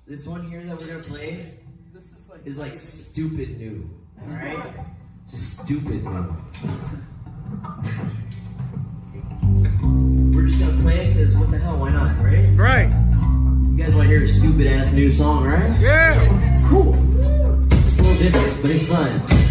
This one here that we're gonna play is like stupid new. Alright? Just stupid new. We're just gonna play it because what the hell, why not, right? Right. You guys wanna hear a stupid ass new song, right? Yeah. Cool. It's a little different, but it's fun.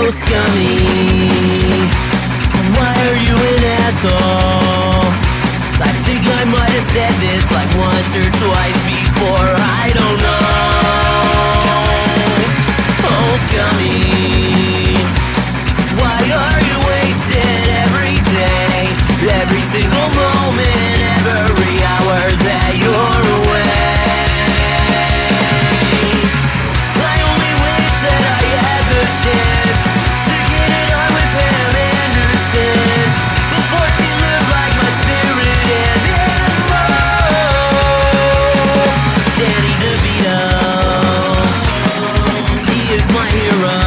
Oh, scummy, why are you an asshole? I think I might have said this like once or twice before, I don't know. Oh, scummy, why are you wasted every day, every single moment, every hour that you're away? I only wish that I had the chance to get it on with Pam Anderson before she lived like my spirit animal. Danny DeVito, he is my hero.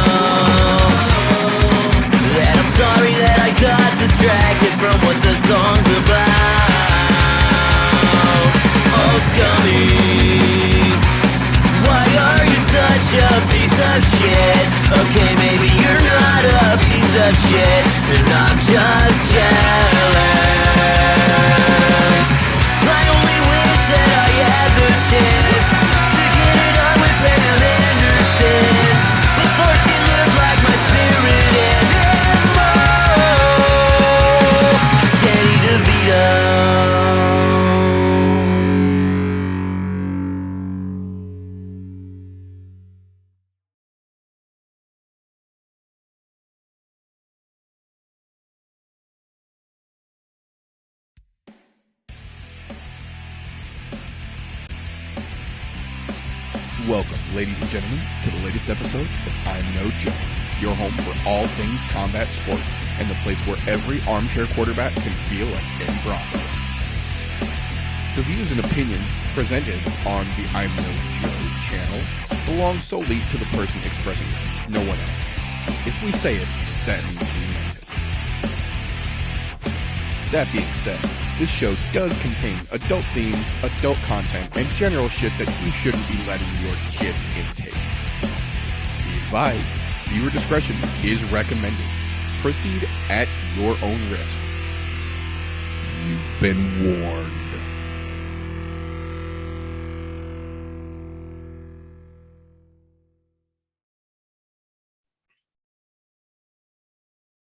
And I'm sorry that I got distracted from what the song's about. Oh, scummy, why are you such a piece of shit? Okay, maybe you're not a piece of shit, and I'm just jealous. I only wish that I had the chance to get it on with Pam Anderson before she lived like my spirit animal. Danny DeVito. Welcome, ladies and gentlemen, to the latest episode of I'm No Joe, your home for all things combat sports, and the place where every armchair quarterback can feel like Eddie Bravo. The views and opinions presented on the I'm No Joe channel belong solely to the person expressing them, no one else. If we say it, that means we meant it. That being said, this show does contain adult themes, adult content, and general shit that you shouldn't be letting your kids intake. Be advised, viewer discretion is recommended. Proceed at your own risk. You've been warned.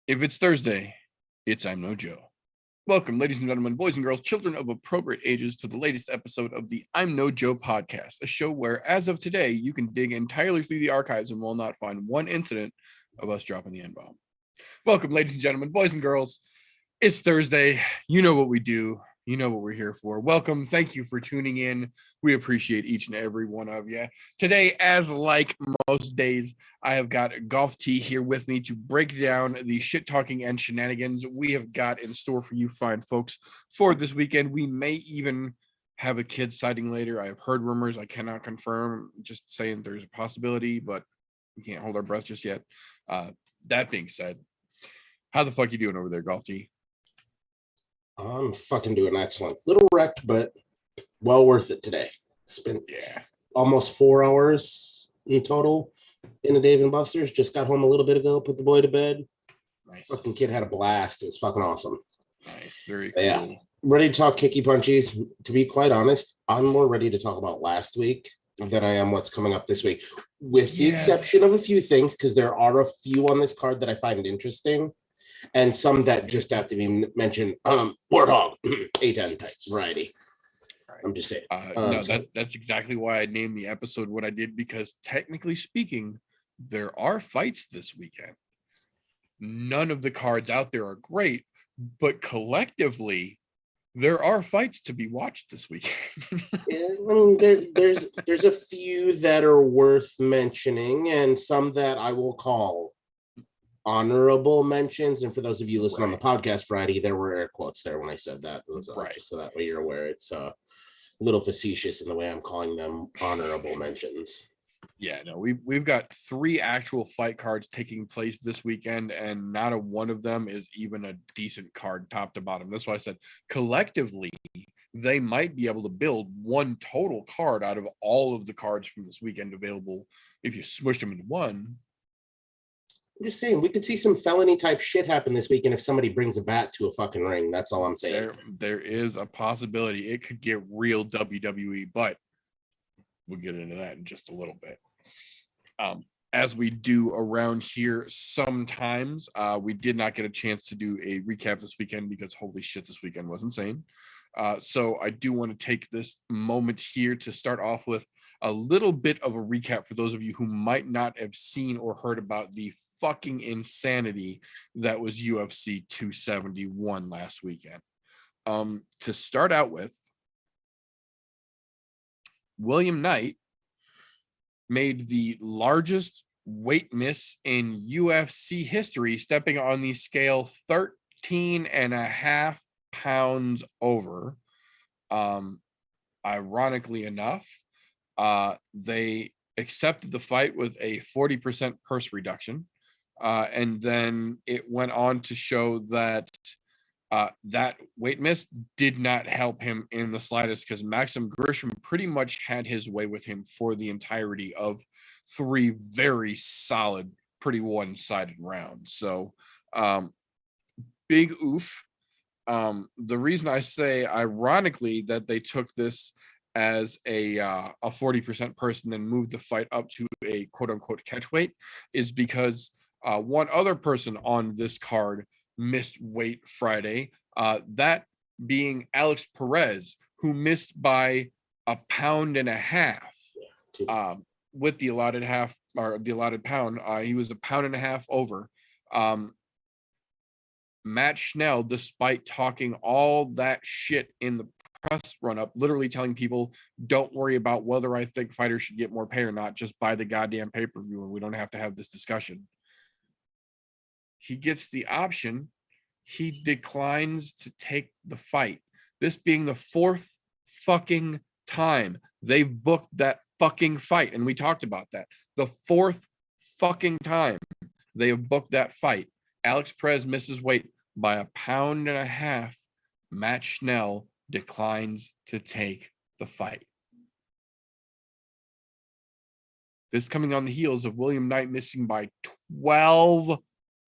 If it's Thursday, it's I'm No Joe. Welcome, ladies and gentlemen, boys and girls, children of appropriate ages, to the latest episode of the I'm No Joe podcast, a show where, as of today, you can dig entirely through the archives and will not find one incident of us dropping the N-bomb. Welcome, ladies and gentlemen, boys and girls. It's Thursday. You know what we do. You know what we're here for. Welcome. Thank you for tuning in. We appreciate each and every one of you. Today, as like most days, I have got Golf T here with me to break down the shit talking and shenanigans we have got in store for you fine folks for this weekend. We may even have a kid sighting later. I have heard rumors. I cannot confirm, just saying there's a possibility, but we can't hold our breath just yet. That being said, how the fuck you doing over there, Golf T? I'm fucking doing excellent. Little wrecked, but well worth it today. Spent almost 4 hours in total in a Dave and Buster's. Just got home a little bit ago, put the boy to bed. Nice. Fucking kid had a blast. It was fucking awesome. Nice. Very cool. Yeah. Ready to talk kicky punchies. To be quite honest, I'm more ready to talk about last week than I am what's coming up this week, with the exception of a few things, because there are a few on this card that I find interesting. And some that just have to be mentioned. Warthog, A10 type variety. Right. I'm just saying. No, that's exactly why I named the episode what I did, because technically speaking, there are fights this weekend. None of the cards out there are great, but collectively, there are fights to be watched this weekend. Yeah, I mean, there's a few that are worth mentioning, and some that I will call honorable mentions. And for those of you listening on the podcast Friday, there were air quotes there when I said that. Just so that way you're aware. It's a little facetious in the way I'm calling them honorable mentions. Yeah, no, we've got 3 actual fight cards taking place this weekend, and not a one of them is even a decent card top to bottom. That's why I said collectively they might be able to build one total card out of all of the cards from this weekend available if you smushed them into one. I'm just saying, we could see some felony type shit happen this weekend if somebody brings a bat to a fucking ring. That's all I'm saying. There is a possibility it could get real WWE, but we'll get into that in just a little bit. as we do around here sometimes, we did not get a chance to do a recap this weekend because holy shit, this weekend was insane. So I do want to take this moment here to start off with a little bit of a recap for those of you who might not have seen or heard about the fucking insanity that was UFC 271 last weekend. To start out with, William Knight made the largest weight miss in UFC history, stepping on the scale 13.5 pounds over. Ironically enough, they accepted the fight with a 40% purse reduction. And then it went on to show that that weight miss did not help him in the slightest, because Maxim Grisham pretty much had his way with him for the entirety of 3 very solid, pretty one-sided rounds. So big oof. The reason I say ironically that they took this as a 40% person and moved the fight up to a quote unquote catch weight is because one other person on this card missed weight Friday, that being Alex Perez, who missed by 1.5 pounds with the allotted half or the allotted pound. He was 1.5 pounds over. Matt Schnell, despite talking all that shit in the press run-up, literally telling people, don't worry about whether I think fighters should get more pay or not, just buy the goddamn pay-per-view and we don't have to have this discussion. He gets the option. He declines to take the fight. This being the 4th fucking time they've booked that fucking fight. And we talked about that. The 4th fucking time they have booked that fight. Alex Perez misses weight by 1.5 pounds. Matt Schnell declines to take the fight. This coming on the heels of William Knight missing by 12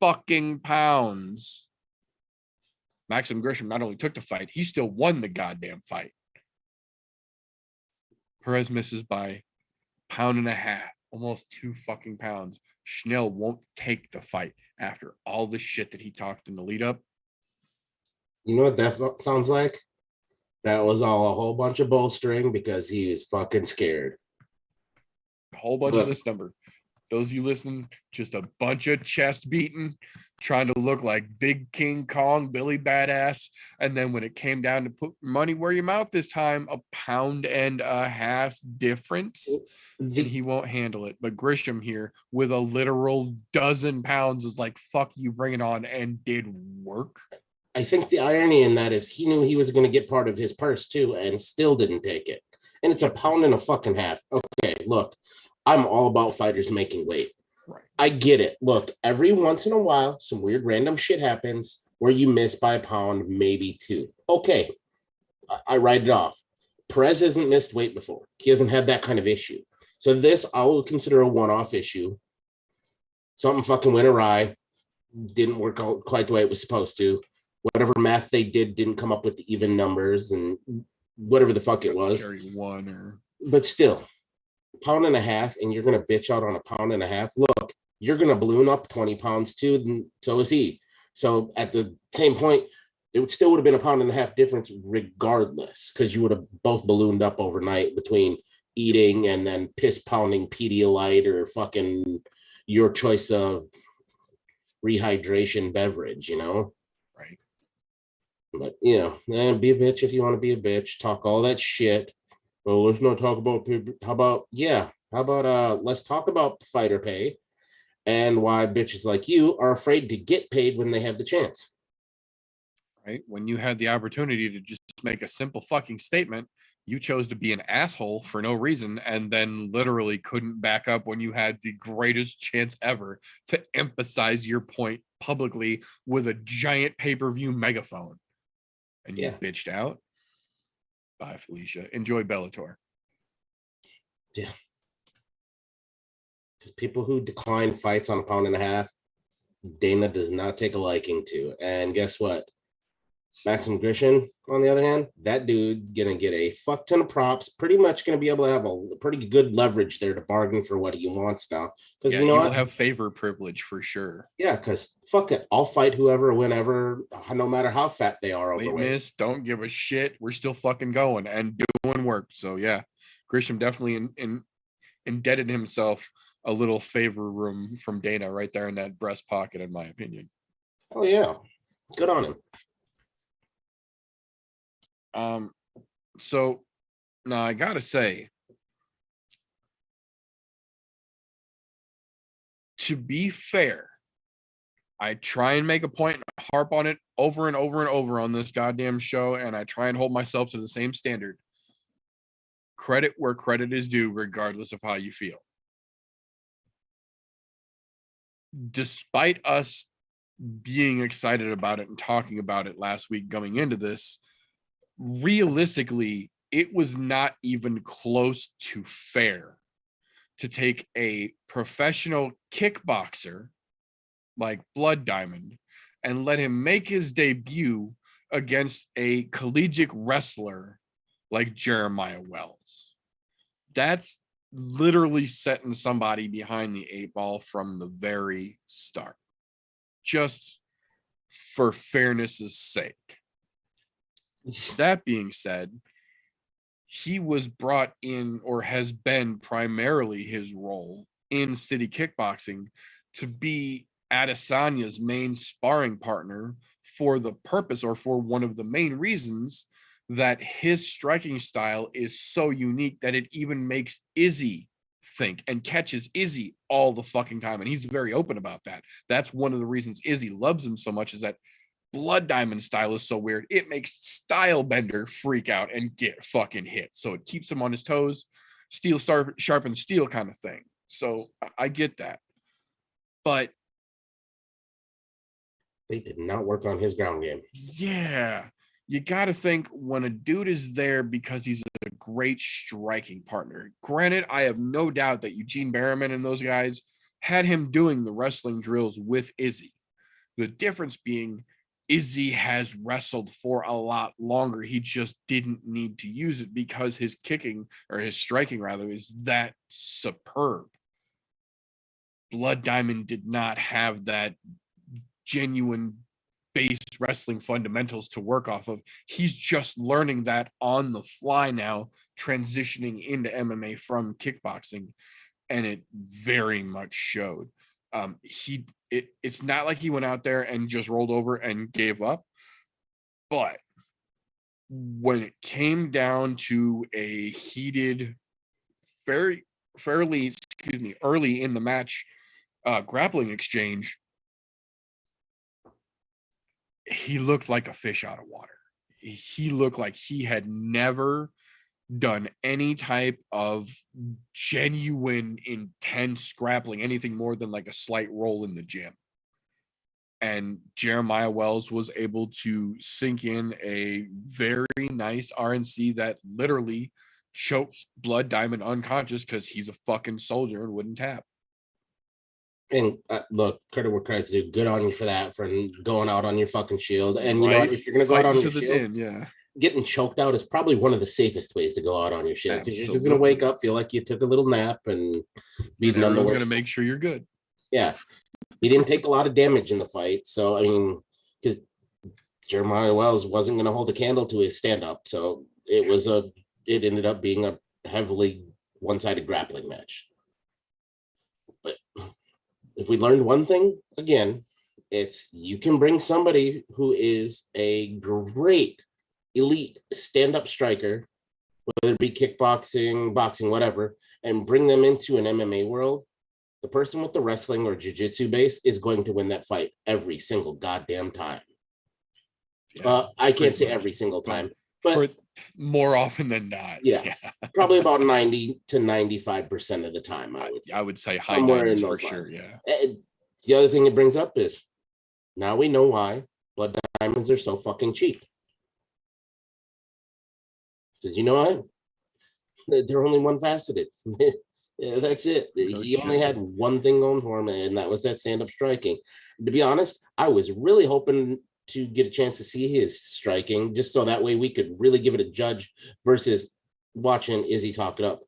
fucking pounds. Maxim Grisham not only took the fight, he still won the goddamn fight. Perez misses by 1.5 pounds, almost 2 fucking pounds. Schnell won't take the fight after all the shit that he talked in the lead up. You know what that sounds like? That was all a whole bunch of bolstering because he was fucking scared. A whole bunch of this number. Those of you listening, just a bunch of chest beating, trying to look like Big King Kong, Billy Badass. And then when it came down to put money where your mouth this time, 1.5 pounds difference. And he won't handle it. But Grisham here with a literal 12 pounds was like, fuck you, bring it on, and did work. I think the irony in that is he knew he was going to get part of his purse too and still didn't take it. And it's 1.5 pounds. Okay, look, I'm all about fighters making weight. Right. I get it. Look, every once in a while, some weird random shit happens where you miss by 1 pound, maybe 2. Okay, I write it off. Perez hasn't missed weight before. He hasn't had that kind of issue. So this I will consider a one-off issue. Something fucking went awry. Didn't work out quite the way it was supposed to. Whatever math they did didn't come up with the even numbers and whatever the fuck it was. But still, 1.5 pounds, and you're going to bitch out on 1.5 pounds. Look, you're going to balloon up 20 pounds too, and so is he. So at the same point, it still would have been 1.5 pounds difference regardless, because you would have both ballooned up overnight between eating and then piss pounding Pedialyte or fucking your choice of rehydration beverage, you know? Right. But, you know, be a bitch if you want to be a bitch. Talk all that shit. Well, let's not talk about, how about let's talk about fighter pay and why bitches like you are afraid to get paid when they have the chance. Right? When you had the opportunity to just make a simple fucking statement, you chose to be an asshole for no reason and then literally couldn't back up when you had the greatest chance ever to emphasize your point publicly with a giant pay-per-view megaphone. And you bitched out. Bye, Felicia. Enjoy Bellator. Yeah. Just people who decline fights on 1.5 pounds, Dana does not take a liking to. And guess what? Maxim Grishin, on the other hand, that dude gonna get a fuck ton of props. Pretty much gonna be able to have a pretty good leverage there to bargain for what he wants now. Because Yeah, you know he what? will have favor privilege for sure. Yeah, because fuck it, I'll fight whoever, whenever, no matter how fat they are Wait, overweight. miss, don't give a shit. We're still fucking going and doing work. So yeah, Grisham definitely indebted himself a little favor room from Dana right there in that breast pocket, in my opinion. Oh yeah, good on him. So now I gotta say, to be fair, I try and make a point and harp on it over and over and over on this goddamn show, and I try and hold myself to the same standard. Credit where credit is due, regardless of how you feel. Despite us being excited about it and talking about it last week going into this, realistically, it was not even close to fair to take a professional kickboxer like Blood Diamond and let him make his debut against a collegiate wrestler like Jeremiah Wells. That's literally setting somebody behind the eight ball from the very start, just for fairness's sake. That being said, he was brought in, or has been primarily his role in City Kickboxing, to be Adesanya's main sparring partner for the purpose, or for one of the main reasons, that his striking style is so unique that it even makes Izzy think and catches Izzy all the fucking time. And he's very open about that. That's one of the reasons Izzy loves him so much, is that Blood Diamond style is so weird. It makes Stylebender freak out and get fucking hit. So it keeps him on his toes, steel sharpens steel kind of thing. So I get that. But They did not work on his ground game. yeah, you got to think when a dude is there because he's a great striking partner. Granted, I have no doubt that Eugene Berriman and those guys had him doing the wrestling drills with Izzy. The difference being, Izzy has wrestled for a lot longer. He just didn't need to use it because his kicking, or his striking rather, is that superb. Blood Diamond did not have that genuine base wrestling fundamentals to work off of. He's just learning that on the fly now, transitioning into MMA from kickboxing, and it very much showed. It's not like he went out there and just rolled over and gave up, but when it came down to a heated, fairly early in the match grappling exchange, he looked like a fish out of water. He looked like he had never done any type of genuine, intense grappling, anything more than like a slight roll in the gym. And Jeremiah Wells was able to sink in a very nice RNC that literally choked Blood Diamond unconscious because he's a fucking soldier and wouldn't tap. And look, credit where credit's due. Good on you for that, for going out on your fucking shield. And you know what? If you're gonna go out on your shield, getting choked out is probably one of the safest ways to go out on your shield, because you're just gonna wake up, feel like you took a little nap, and be none the worse. Gonna make sure you're good. Yeah, he didn't take a lot of damage in the fight, so I mean, because Jeremiah Wells wasn't gonna hold a candle to his stand up, so it ended up being a heavily one-sided grappling match. But if we learned one thing, again, it's you can bring somebody who is a great elite stand-up striker, whether it be kickboxing, boxing, whatever, and bring them into an MMA world. The person with the wrestling or jiu-jitsu base is going to win that fight every single goddamn time. Yeah, I can't say every single time, but more often than not. Yeah. Probably about 90 to 95% of the time, I would say high 90s for sure. Yeah. And the other thing it brings up is now we know why Blood Diamonds are so fucking cheap. Says, you know what? They're only one faceted. Yeah, that's it. He only had one thing going for him, and that was that stand-up striking. To be honest, I was really hoping to get a chance to see his striking, just so that way we could really give it a judge versus watching Izzy talk it up.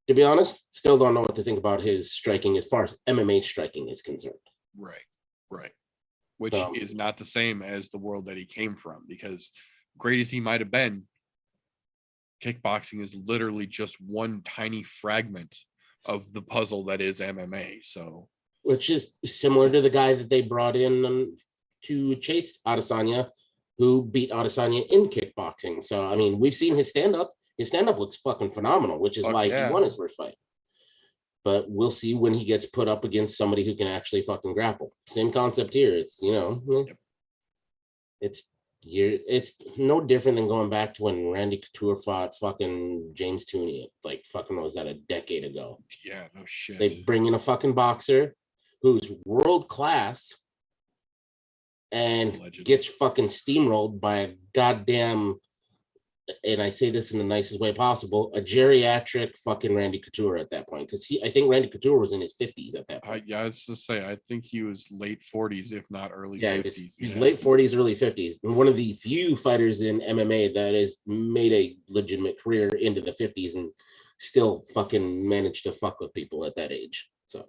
To be honest, still don't know what to think about his striking as far as MMA striking is concerned. Right. Which is not the same as the world that he came from, because great as he might have been, kickboxing is literally just one tiny fragment of the puzzle that is MMA. So, which is similar to the guy that they brought in to chase Adasanya, who beat Adasanya in kickboxing. So, I mean, we've seen his stand-up. His stand-up looks fucking phenomenal, which is why he won his first fight. But we'll see when he gets put up against somebody who can actually fucking grapple. Same concept here. It's, it's no different than going back to when Randy Couture fought fucking James Tooney, like fucking was that a decade ago? Yeah, no shit. They bring in a fucking boxer who's world class and gets fucking steamrolled by a goddamn, and I say this in the nicest way possible, a geriatric fucking Randy Couture at that point. Because I think Randy Couture was in his 50s at that point. I was to say, I think he was late 40s, if not early 50s. He was late 40s, early 50s. And one of the few fighters in MMA that has made a legitimate career into the 50s and still fucking managed to fuck with people at that age. So,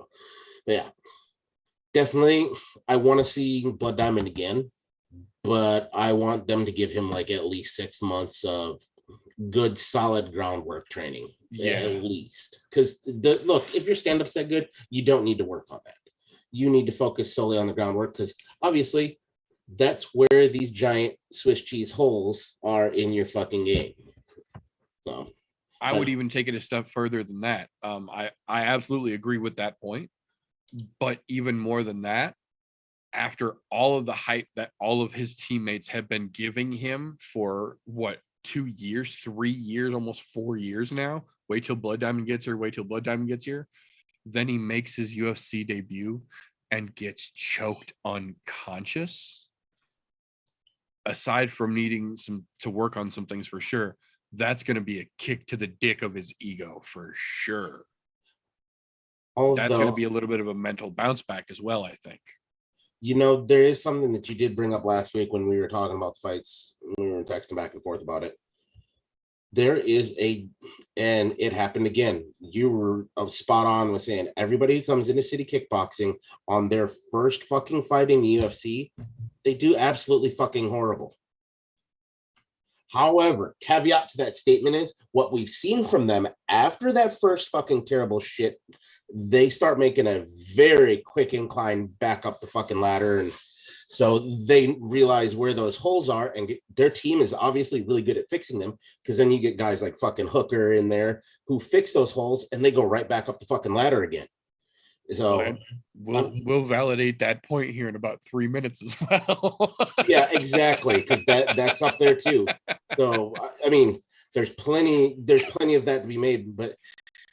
yeah. Definitely, I want to see Blood Diamond again. But I want them to give him like at least 6 months of good, solid groundwork training. Yeah, at least. Because look, if your stand-up's that good, you don't need to work on that. You need to focus solely on the groundwork, because obviously that's where these giant Swiss cheese holes are in your fucking game. So I would even take it a step further than that. I absolutely agree with that point. But even more than that, after all of the hype that all of his teammates have been giving him for 2 years, 3 years, almost 4 years now. Wait till Blood Diamond gets here. Then he makes his UFC debut and gets choked unconscious. Aside from needing to work on some things for sure, that's going to be a kick to the dick of his ego for sure. That's going to be a little bit of a mental bounce back as well, I think. There is something that you did bring up last week when we were talking about the fights. We were texting back and forth about it. There is and it happened again. You were spot on with saying everybody who comes into City Kickboxing on their first fucking fight in the UFC, they do absolutely fucking horrible. However, caveat to that statement is what we've seen from them after that first fucking terrible shit, they start making a very quick incline back up the fucking ladder. And so they realize where those holes are, and their team is obviously really good at fixing them, because then you get guys like fucking Hooker in there who fix those holes and they go right back up the fucking ladder again. So we'll validate that point here in about 3 minutes as well. Yeah, exactly, because that's up there too. So I mean, there's plenty of that to be made. But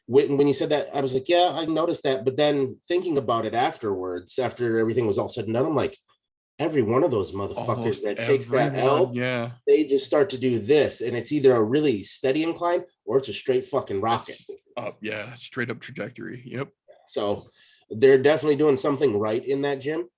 when you said that, I was like, yeah, I noticed that. But then thinking about it afterwards, after everything was all said and done, I'm like, every one of those motherfuckers that takes that L, they just start to do this, and it's either a really steady incline or it's a straight fucking rocket. Straight up trajectory. Yep. So they're definitely doing something right in that gym.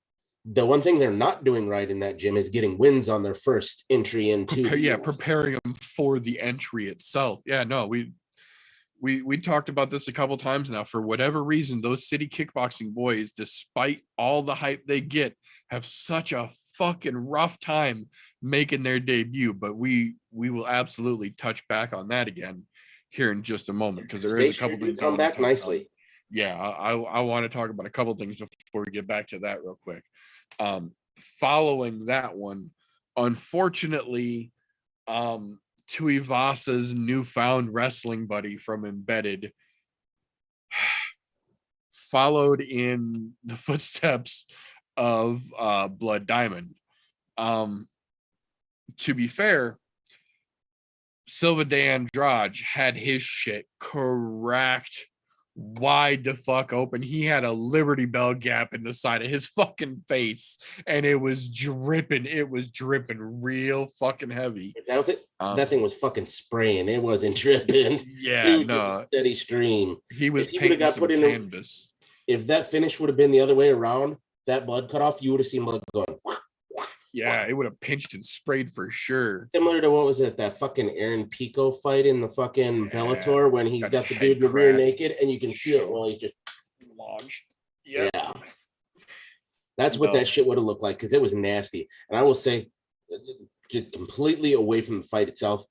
The one thing they're not doing right in that gym is getting wins on their first entry into preparing them for the entry itself. Yeah, no, we talked about this a couple times now. For whatever reason, those City Kickboxing boys, despite all the hype they get, have such a fucking rough time making their debut. But we will absolutely touch back on that again here in just a moment, because there is a couple things come back nicely. Yeah, I want to talk about a couple things before we get back to that real quick. Following that one, unfortunately, Tuivasa's newfound wrestling buddy from Embedded followed in the footsteps of Blood Diamond. To be fair, Silva de Andrade had his shit cracked wide the fuck open. He had a Liberty Bell gap in the side of his fucking face, and it was dripping. It was dripping real fucking heavy. That was it. That thing was fucking spraying. It wasn't dripping. Yeah, it was just a steady stream. He was painting got put in canvas. If that finish would have been the other way around, that blood cut off, you would have seen blood going. Yeah, it would have pinched and sprayed for sure. Similar to what was it, that fucking Aaron Pico fight in the fucking Bellator when he's got the dude in the rear naked and you can see it while he just launched. Yep. Yeah. That's what that shit would have looked like because it was nasty. And I will say, just completely away from the fight itself,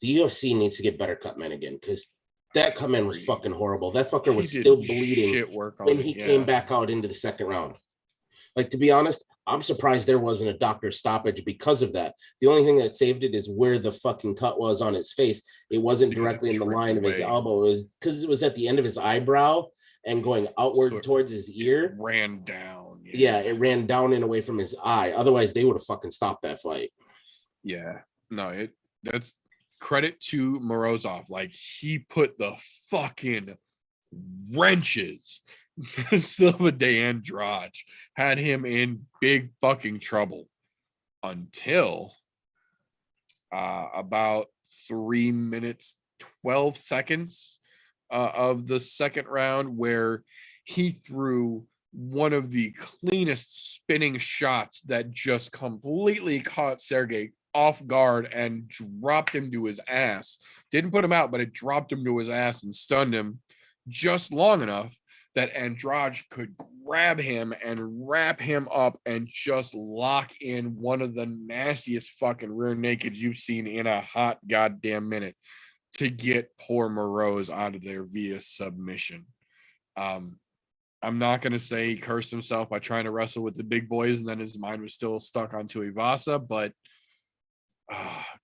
the UFC needs to get better cut men again because that cut man was fucking horrible. That fucker was still bleeding when he came back out into the second round. Like, to be honest, I'm surprised there wasn't a doctor's stoppage because of that. The only thing that saved it is where the fucking cut was on his face. It wasn't directly in the line of his elbow. It was because it was at the end of his eyebrow and going outward towards his ear. It ran down. Yeah, it ran down and away from his eye. Otherwise, they would have fucking stopped that fight. Yeah. No, that's credit to Morozov. Like, he put the fucking wrenches. Silva de Andrade had him in big fucking trouble until about 3 minutes 12 seconds of the second round, where he threw one of the cleanest spinning shots that just completely caught Sergey off guard and dropped him to his ass. Didn't put him out, but it dropped him to his ass and stunned him just long enough that Andrade could grab him and wrap him up and just lock in one of the nastiest fucking rear nakeds you've seen in a hot goddamn minute to get poor Moroz out of there via submission. I'm not going to say he cursed himself by trying to wrestle with the big boys and then his mind was still stuck on Tuivasa, but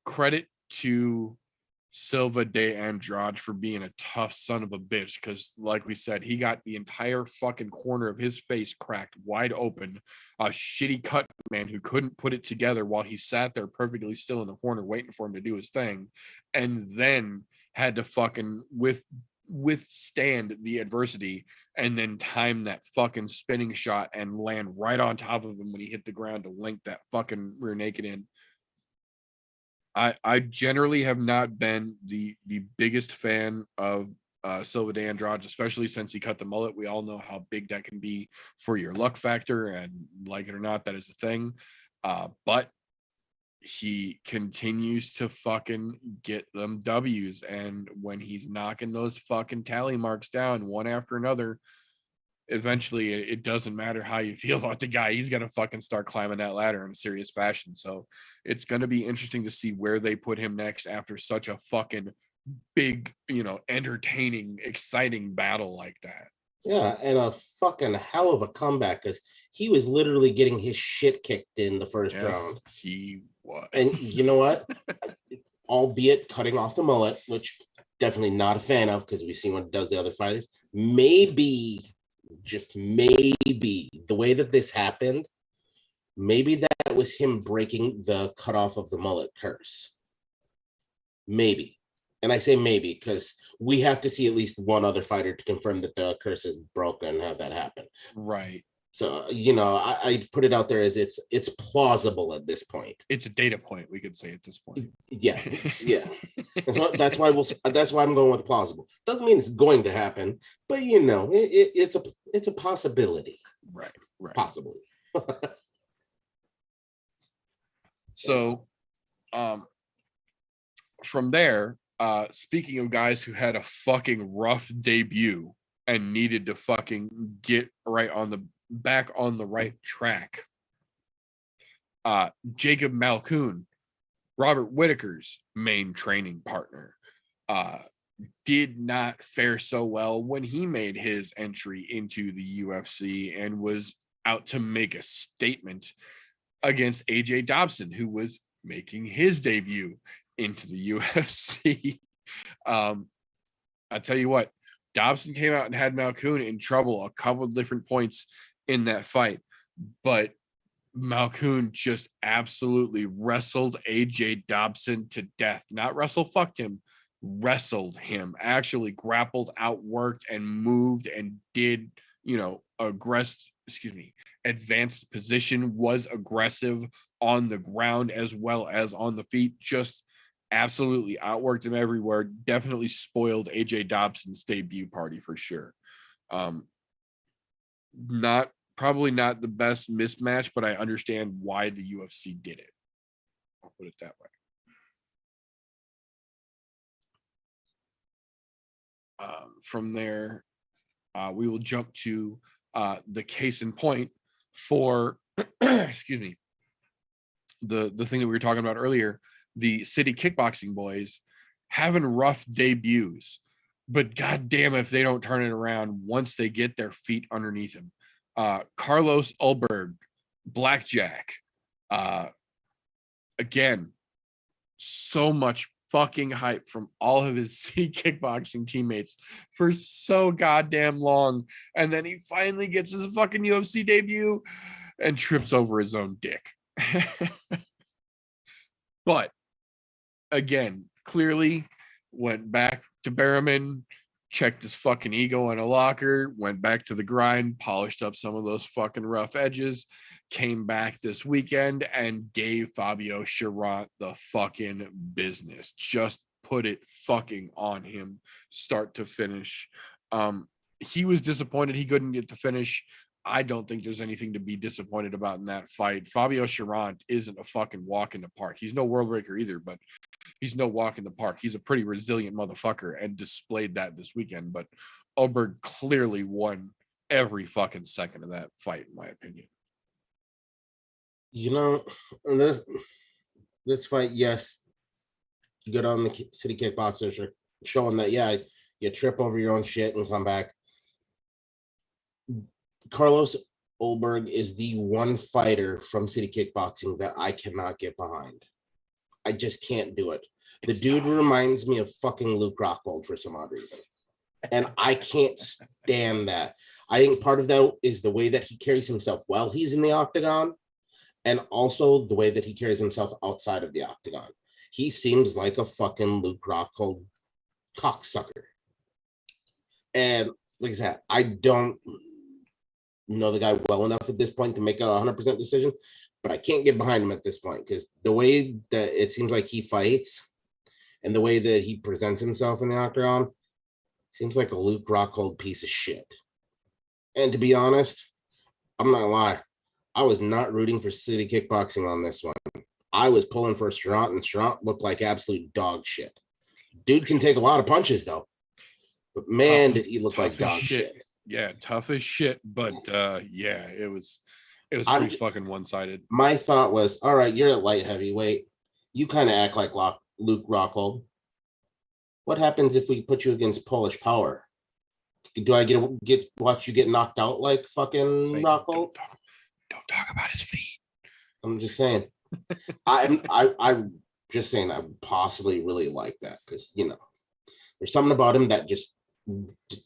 credit to Silva de Andrade for being a tough son of a bitch, because like we said, he got the entire fucking corner of his face cracked wide open. A shitty cut man who couldn't put it together while he sat there perfectly still in the corner waiting for him to do his thing, and then had to fucking withstand the adversity and then time that fucking spinning shot and land right on top of him when he hit the ground to link that fucking rear naked in. I generally have not been the biggest fan of Silva de Andrade, especially since he cut the mullet. We all know how big that can be for your luck factor, and like it or not, that is a thing. But he continues to fucking get them W's, and when he's knocking those fucking tally marks down one after another, eventually it doesn't matter how you feel about the guy, he's gonna fucking start climbing that ladder in a serious fashion. So it's gonna be interesting to see where they put him next after such a fucking big, entertaining, exciting battle like that. Yeah, and a fucking hell of a comeback, because he was literally getting his shit kicked in the first round. He was. And you know what? Albeit cutting off the mullet, which definitely not a fan of, because we've seen what it does to other fighters. Maybe, just maybe, the way that this happened, maybe that was him breaking the cutoff of the mullet curse. Maybe. And I say maybe because we have to see at least one other fighter to confirm that the curse is broken and have that happen. Right. So, I put it out there as it's plausible at this point. It's a data point, we could say at this point. Yeah. That's why I'm going with plausible. Doesn't mean it's going to happen, but it's a possibility. Right. Possibly. So, from there, speaking of guys who had a fucking rough debut and needed to fucking get back on the right track, Jacob Malkoun, Robert Whitaker's main training partner, did not fare so well when he made his entry into the UFC and was out to make a statement against AJ Dobson, who was making his debut into the UFC. I tell you what, Dobson came out and had Malkoun in trouble a couple of different points in that fight, but Malkoun just absolutely wrestled AJ Dobson to death. Not fucked him, wrestled him, actually grappled, outworked, and moved and did, advanced position, was aggressive on the ground as well as on the feet, just absolutely outworked him everywhere. Definitely spoiled AJ Dobson's debut party for sure. Not Probably not the best mismatch, but I understand why the UFC did it. I'll put it that way. From there, we will jump to the case in point for, excuse me, the thing that we were talking about earlier, the city kickboxing boys having rough debuts, but goddamn if they don't turn it around once they get their feet underneath them. Carlos Olberg, Blackjack, again, so much fucking hype from all of his city kickboxing teammates for so goddamn long, and then he finally gets his fucking UFC debut and trips over his own dick. But again, clearly went back to Berriman, checked his fucking ego in a locker, went back to the grind, polished up some of those fucking rough edges, came back this weekend and gave Fabio Cherant the fucking business. Just put it fucking on him, start to finish. He was disappointed he couldn't get to finish. I don't think there's anything to be disappointed about in that fight. Fabio Cherant isn't a fucking walk in the park. He's no world breaker either, but he's no walk in the park. He's a pretty resilient motherfucker and displayed that this weekend. But Olberg clearly won every fucking second of that fight, in my opinion. You know, this fight, yes, good on the city kickboxers for showing that, yeah, you trip over your own shit and come back. Carlos Olberg is the one fighter from city kickboxing that I cannot get behind. I just can't do it. The dude reminds me of fucking Luke Rockhold for some odd reason. And I can't stand that. I think part of that is the way that he carries himself while he's in the octagon, and also the way that he carries himself outside of the octagon. He seems like a fucking Luke Rockhold cocksucker. And like I said, I don't know the guy well enough at this point to make a 100% decision, but I can't get behind him at this point because the way that it seems like he fights and the way that he presents himself in the octagon seems like a Luke Rockhold piece of shit. And to be honest, I'm not gonna lie, I was not rooting for city kickboxing on this one. I was pulling for Cherant, and Cherant looked like absolute dog shit. Dude can take a lot of punches though, but man, did he look like dog shit. Yeah, tough as shit, but yeah, it was pretty fucking one-sided. My thought was, all right, you're at light heavyweight. You kind of act like Luke Rockhold. What happens if we put you against Polish Power? Do I watch you get knocked out like fucking Rockhold? Don't talk about his feet. I'm just saying. I'm just saying I would possibly really like that because, you know, there's something about him that just,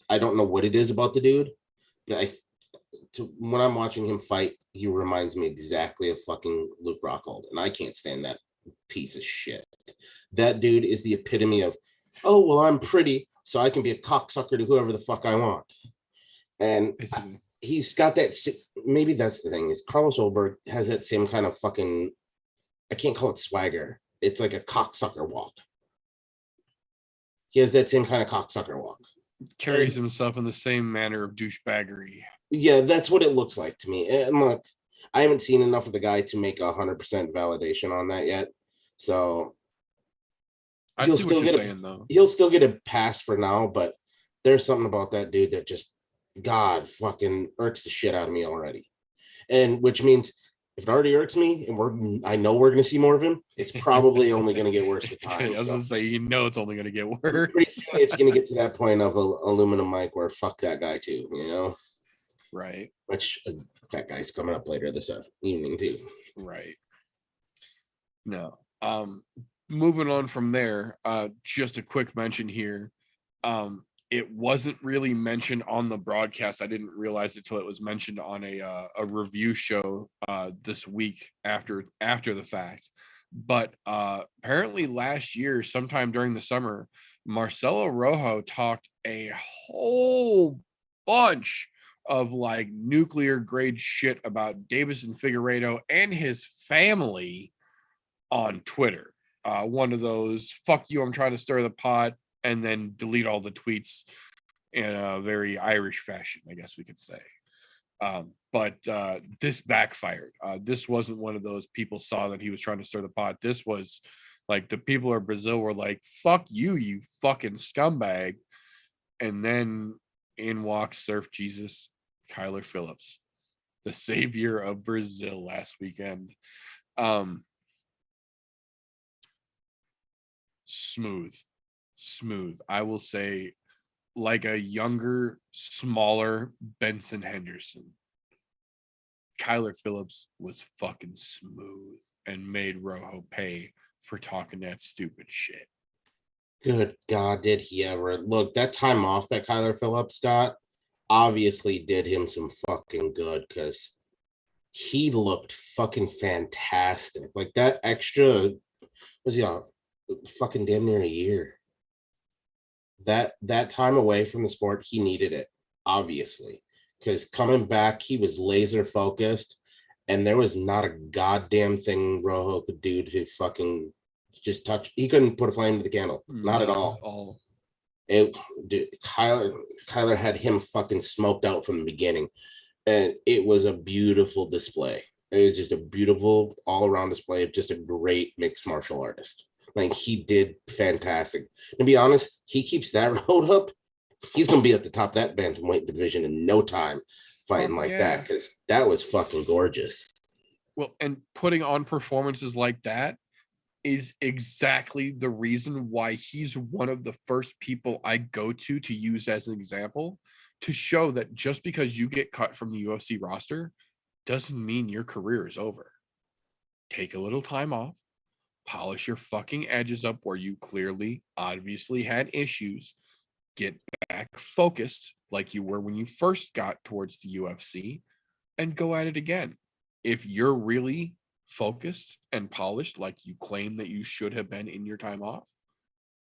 I don't know what it is about the dude. But when I'm watching him fight, he reminds me exactly of fucking Luke Rockhold, and I can't stand that piece of shit. That dude is the epitome of, oh, well, I'm pretty, so I can be a cocksucker to whoever the fuck I want. And he's got that, maybe that's the thing, is Carlos Olberg has that same kind of fucking, I can't call it swagger. It's like a cocksucker walk. He has that same kind of cocksucker walk. Carries himself in the same manner of douchebaggery. Yeah, that's what it looks like to me. And look, I haven't seen enough of the guy to make 100% validation on that yet. So he'll still get a pass for now, but there's something about that dude that just, God, fucking irks the shit out of me already. And which means if it already irks me and I know we're going to see more of him, it's probably only going to get worse with time. I was going to say, you know, it's only going to get worse. Pretty soon it's going to get to that point of aluminum mic where fuck that guy too, you know? Right. Which that guy's coming up later this evening too. Right. No. Moving on from there, just a quick mention here. It wasn't really mentioned on the broadcast. I didn't realize it till it was mentioned on a review show this week after the fact. But apparently last year, sometime during the summer, Marcelo Rojo talked a whole bunch of like nuclear grade shit about Davison Figueiredo and his family on Twitter. One of those, fuck you, I'm trying to stir the pot, and then delete all the tweets in a very Irish fashion, I guess we could say. But this backfired. This wasn't one of those people saw that he was trying to stir the pot. This was like the people of Brazil were like, fuck you, you fucking scumbag. And then in walks Surf Jesus, Kyler Phillips, the savior of Brazil last weekend. Smooth. I will say, like a younger, smaller Benson Henderson. Kyler Phillips was fucking smooth and made Rohe pay for talking that stupid shit. Good God, did he ever. Look, that time off that Kyler Phillips got obviously did him some fucking good, because he looked fucking fantastic. Like that extra, was he on fucking damn near a year? That time away from the sport, he needed it, obviously, because coming back, he was laser focused, and there was not a goddamn thing Rohe could do to fucking just touch. He couldn't put a flame to the candle, not at all. Kyler had him fucking smoked out from the beginning, and it was a beautiful display. It was just a beautiful all-around display of just a great mixed martial artist. Like, he did fantastic. To be honest, he keeps that road up, he's gonna be at the top of that bantamweight division in no time, fighting that, because that was fucking gorgeous. Well, and putting on performances like that is exactly the reason why he's one of the first people I go to use as an example, to show that just because you get cut from the UFC roster doesn't mean your career is over. Take a little time off, polish your fucking edges up where you clearly, obviously had issues, get back focused like you were when you first got towards the UFC, and go at it again. If you're really focused and polished like you claim that you should have been in your time off,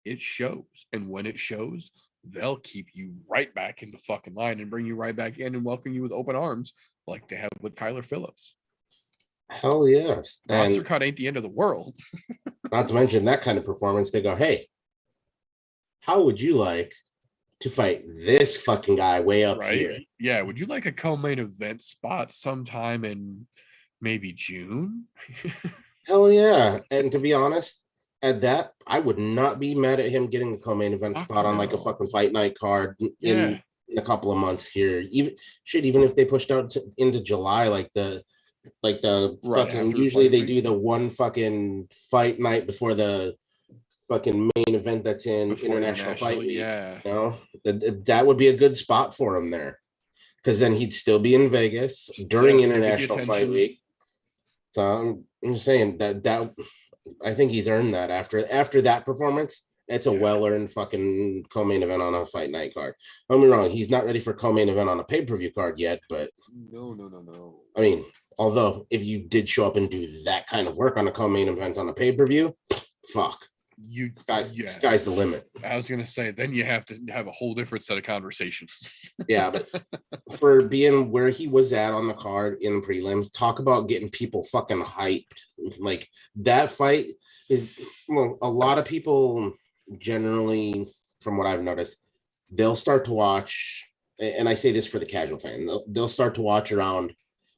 it shows. And when it shows, they'll keep you right back in the fucking line and bring you right back in and welcome you with open arms, like they have with Kyler Phillips. Hell yes. Roster cut ain't the end of the world. Not to mention that kind of performance, they go, hey, how would you like to fight this fucking guy way up here? Yeah, would you like a co-main event spot sometime in maybe June? Hell yeah. And to be honest, at that, I would not be mad at him getting a co-main event spot on like a fucking fight night card in a couple of months here. Even if they pushed out into July, like the fucking, usually they do the one fucking fight night before the fucking main event that's in international fight week. Yeah, you know, that would be a good spot for him there, because then he'd still be in Vegas during international fight week. So I'm just saying that I think he's earned that after that performance. It's a well-earned fucking co-main event on a fight night card. Don't get me wrong, he's not ready for co-main event on a pay-per-view card yet, but no. I mean, although if you did show up and do that kind of work on a co-main event on a pay-per-view, fuck. Sky's the limit. I was gonna say, then you have to have a whole different set of conversations. Yeah, but for being where he was at on the card in prelims, talk about getting people fucking hyped. Like, that fight is, well, a lot of people generally, from what I've noticed, they'll start to watch, and I say this for the casual fan, they'll start to watch around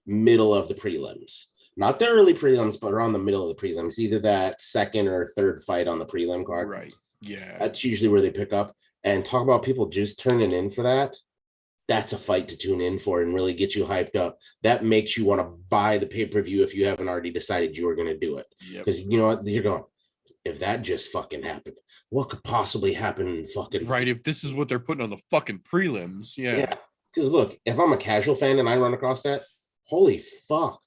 middle of the prelims. Not the early prelims, but around the middle of the prelims, either that second or third fight on the prelim card. Right. Yeah. That's usually where they pick up. And talk about people just turning in for that. That's a fight to tune in for and really get you hyped up. That makes you want to buy the pay-per-view if you haven't already decided you were going to do it. Because you know what? You're going, if that just fucking happened, what could possibly happen in fucking... Right, if this is what they're putting on the fucking prelims. Yeah. Because look, if I'm a casual fan and I run across that, holy fuck.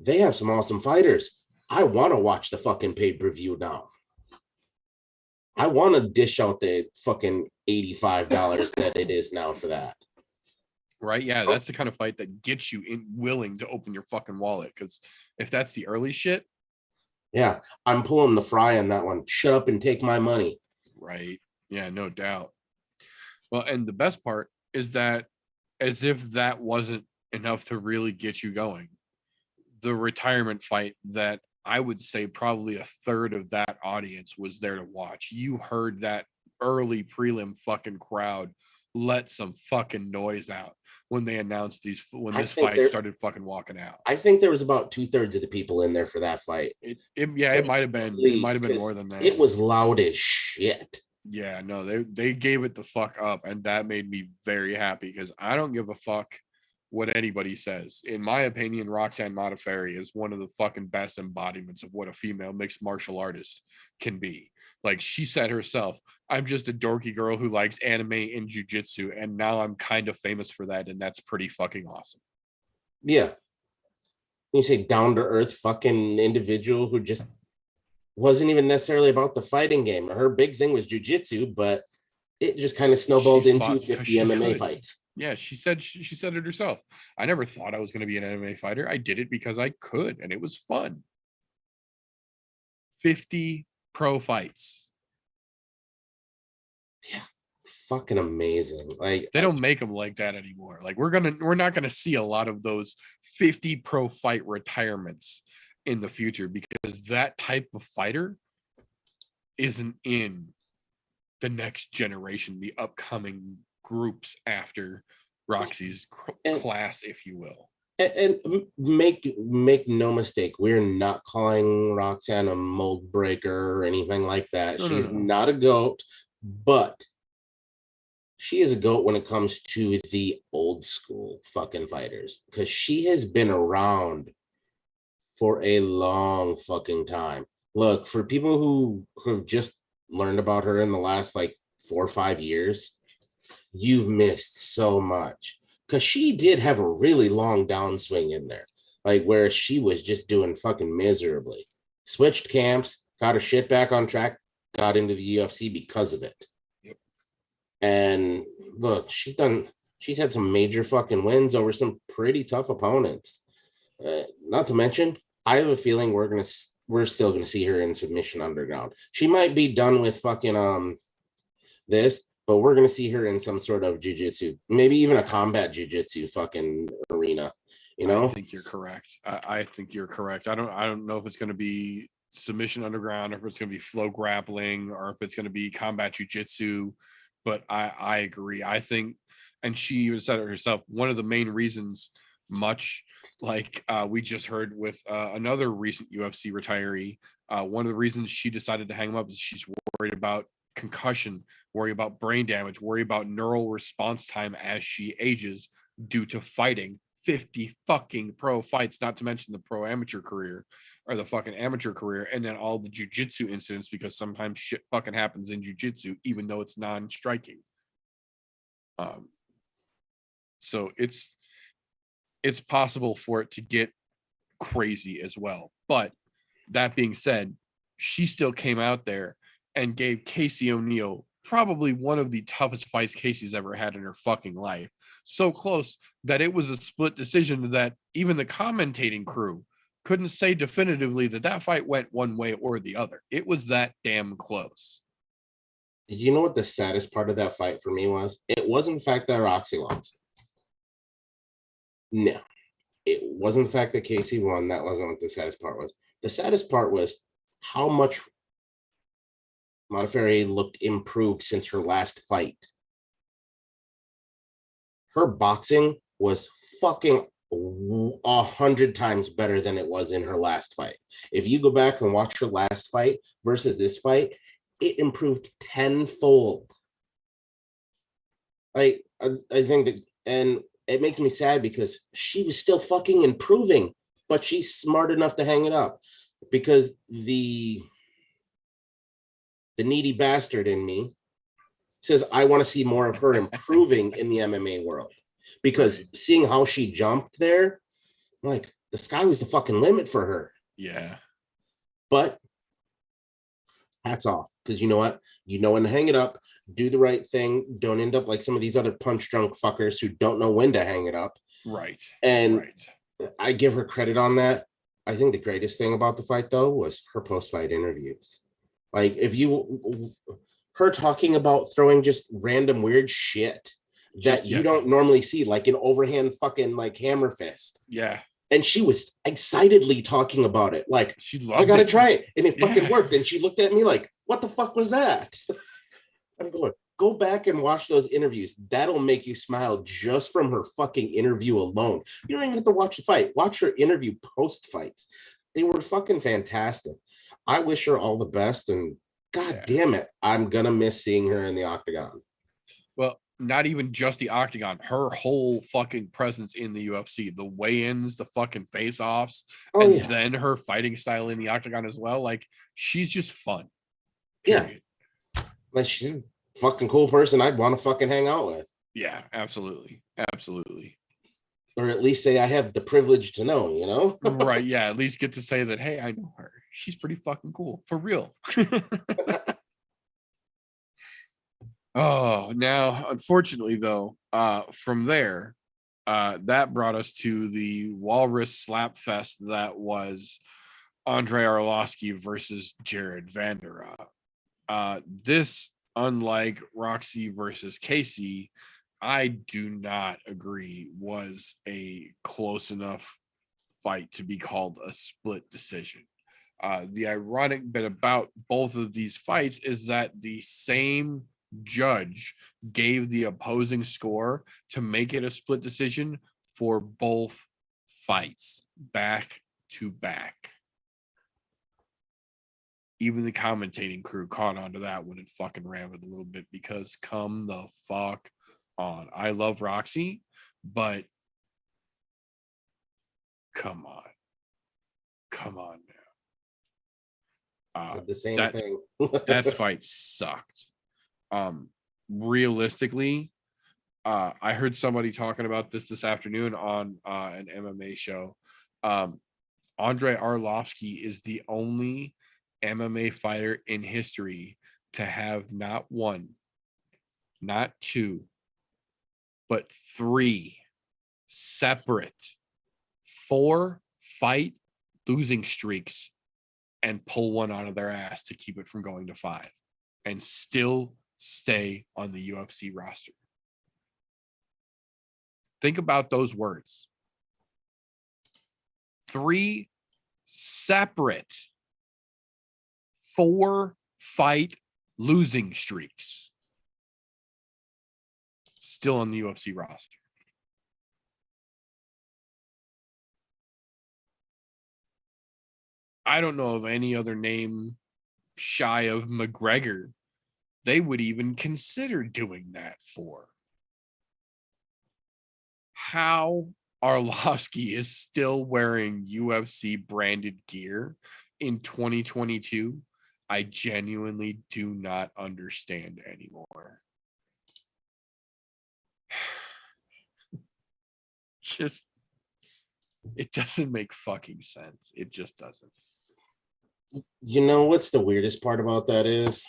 They have some awesome fighters. I want to watch the fucking pay-per-view now. I want to dish out the fucking $85 that it is now for that. Right? Yeah, that's the kind of fight that gets you willing to open your fucking wallet. Because if that's the early shit. Yeah, I'm pulling the fry on that one. Shut up and take my money. Right. Yeah, no doubt. Well, and the best part is that, as if that wasn't enough to really get you going, the retirement fight that I would say probably a third of that audience was there to watch. You heard that early prelim fucking crowd let some fucking noise out when they announced when I this think fight started fucking walking out. I think there was about 2/3 of the people in there for that fight. It might have been. It might have been more than that. It was loud as shit. Yeah, no, they gave it the fuck up, and that made me very happy because I don't give a fuck what anybody says. In my opinion, Roxanne Modafferi is one of the fucking best embodiments of what a female mixed martial artist can be. Like she said herself, I'm just a dorky girl who likes anime and jujitsu, and now I'm kind of famous for that, and that's pretty fucking awesome. Yeah. You say down to earth fucking individual who just wasn't even necessarily about the fighting game. Her big thing was jujitsu, but it just kind of snowballed into 50 MMA fights. Yeah, she said it herself. I never thought I was going to be an MMA fighter. I did it because I could, and it was fun. 50 pro fights. Yeah, fucking amazing. Like they don't make them like that anymore. Like we're not gonna see a lot of those 50 pro fight retirements in the future because that type of fighter isn't in the next generation, the upcoming groups after Roxy's class, if you will. And make no mistake, we're not calling Roxanne a mold breaker or anything like that. She's not a goat, but she is a goat when it comes to the old school fucking fighters because she has been around for a long fucking time. Look, for people who have just learned about her in the last like 4 or 5 years, you've missed so much. Because she did have a really long downswing in there, like where she was just doing fucking miserably. Switched camps, got her shit back on track, got into the UFC because of it. Yep. And look, she's had some major fucking wins over some pretty tough opponents. Not to mention, I have a feeling we're still gonna see her in submission underground. She might be done with fucking this, but we're going to see her in some sort of jiu-jitsu, maybe even a combat jiu-jitsu fucking arena, you know? I think you're correct. I think you're correct. I don't know if it's going to be submission underground, or if it's going to be flow grappling, or if it's going to be combat jiu-jitsu, but I agree. I think, and she even said it herself, one of the main reasons, much like we just heard with another recent UFC retiree, one of the reasons she decided to hang him up is she's worried about concussion, worry about brain damage, worry about neural response time as she ages due to fighting 50 fucking pro fights, not to mention the pro amateur career or the fucking amateur career, and then all the jiu-jitsu incidents, because sometimes shit fucking happens in jiu-jitsu even though it's non-striking. So it's possible for it to get crazy as well. But that being said, she still came out there and gave Casey O'Neill probably one of the toughest fights Casey's ever had in her fucking life. So close that it was a split decision that even the commentating crew couldn't say definitively that fight went one way or the other. It was that damn close. You know what the saddest part of that fight for me was? It wasn't the fact that Roxy lost. No. It wasn't the fact that Casey won. That wasn't what the saddest part was. The saddest part was how much Modafferi looked improved since her last fight. Her boxing was fucking 100 times better than it was in her last fight. If you go back and watch her last fight versus this fight, it improved tenfold. I think that, and it makes me sad because she was still fucking improving, but she's smart enough to hang it up because the needy bastard in me says, I want to see more of her improving in the MMA world, because seeing how she jumped there, like the sky was the fucking limit for her. Yeah. But hats off, because you know what? You know when to hang it up, do the right thing. Don't end up like some of these other punch drunk fuckers who don't know when to hang it up. Right. And I give her credit on that. I think the greatest thing about the fight, though, was her post-fight interviews. Like, her talking about throwing just random weird shit that you don't normally see, like an overhand fucking like hammer fist. Yeah. And she was excitedly talking about it. Like, she loved I got to try it. And it fucking worked. And she looked at me like, what the fuck was that? I'm going, Go back and watch those interviews. That'll make you smile just from her fucking interview alone. You don't even have to watch the fight. Watch her interview post-fights. They were fucking fantastic. I wish her all the best, and God damn it, I'm gonna miss seeing her in the octagon. Well, not even just the octagon, her whole fucking presence in the UFC, the weigh-ins, the fucking face-offs, then her fighting style in the octagon as well. Like, she's just fun. Period. Yeah. Like, she's a fucking cool person I'd want to fucking hang out with. Yeah, absolutely. Absolutely. Or at least say I have the privilege to know, you know? Right, yeah, at least get to say that, hey, I know her. She's pretty fucking cool. For real. Oh, now, unfortunately, though, from there, that brought us to the Walrus slap fest that was Andre Arlovsky versus Jared Vanderaa. This, unlike Roxy versus Casey, I do not agree was a close enough fight to be called a split decision. The ironic bit about both of these fights is that the same judge gave the opposing score to make it a split decision for both fights back to back. Even the commentating crew caught on to that when it fucking ran with a little bit, because come the fuck on. I love Roxy, but come on now. The same thing. That fight sucked. Realistically, I heard somebody talking about this afternoon on an MMA show. Andre Arlovsky is the only MMA fighter in history to have not one, not two, but three separate 4-fight losing streaks and pull one out of their ass to keep it from going to 5 and still stay on the UFC roster. Think about those words. 3 separate 4-fight losing streaks still on the UFC roster. I don't know of any other name shy of McGregor they would even consider doing that for. How Arlovsky is still wearing UFC branded gear in 2022, I genuinely do not understand anymore. Just, it doesn't make fucking sense. It just doesn't. You know what's the weirdest part about that is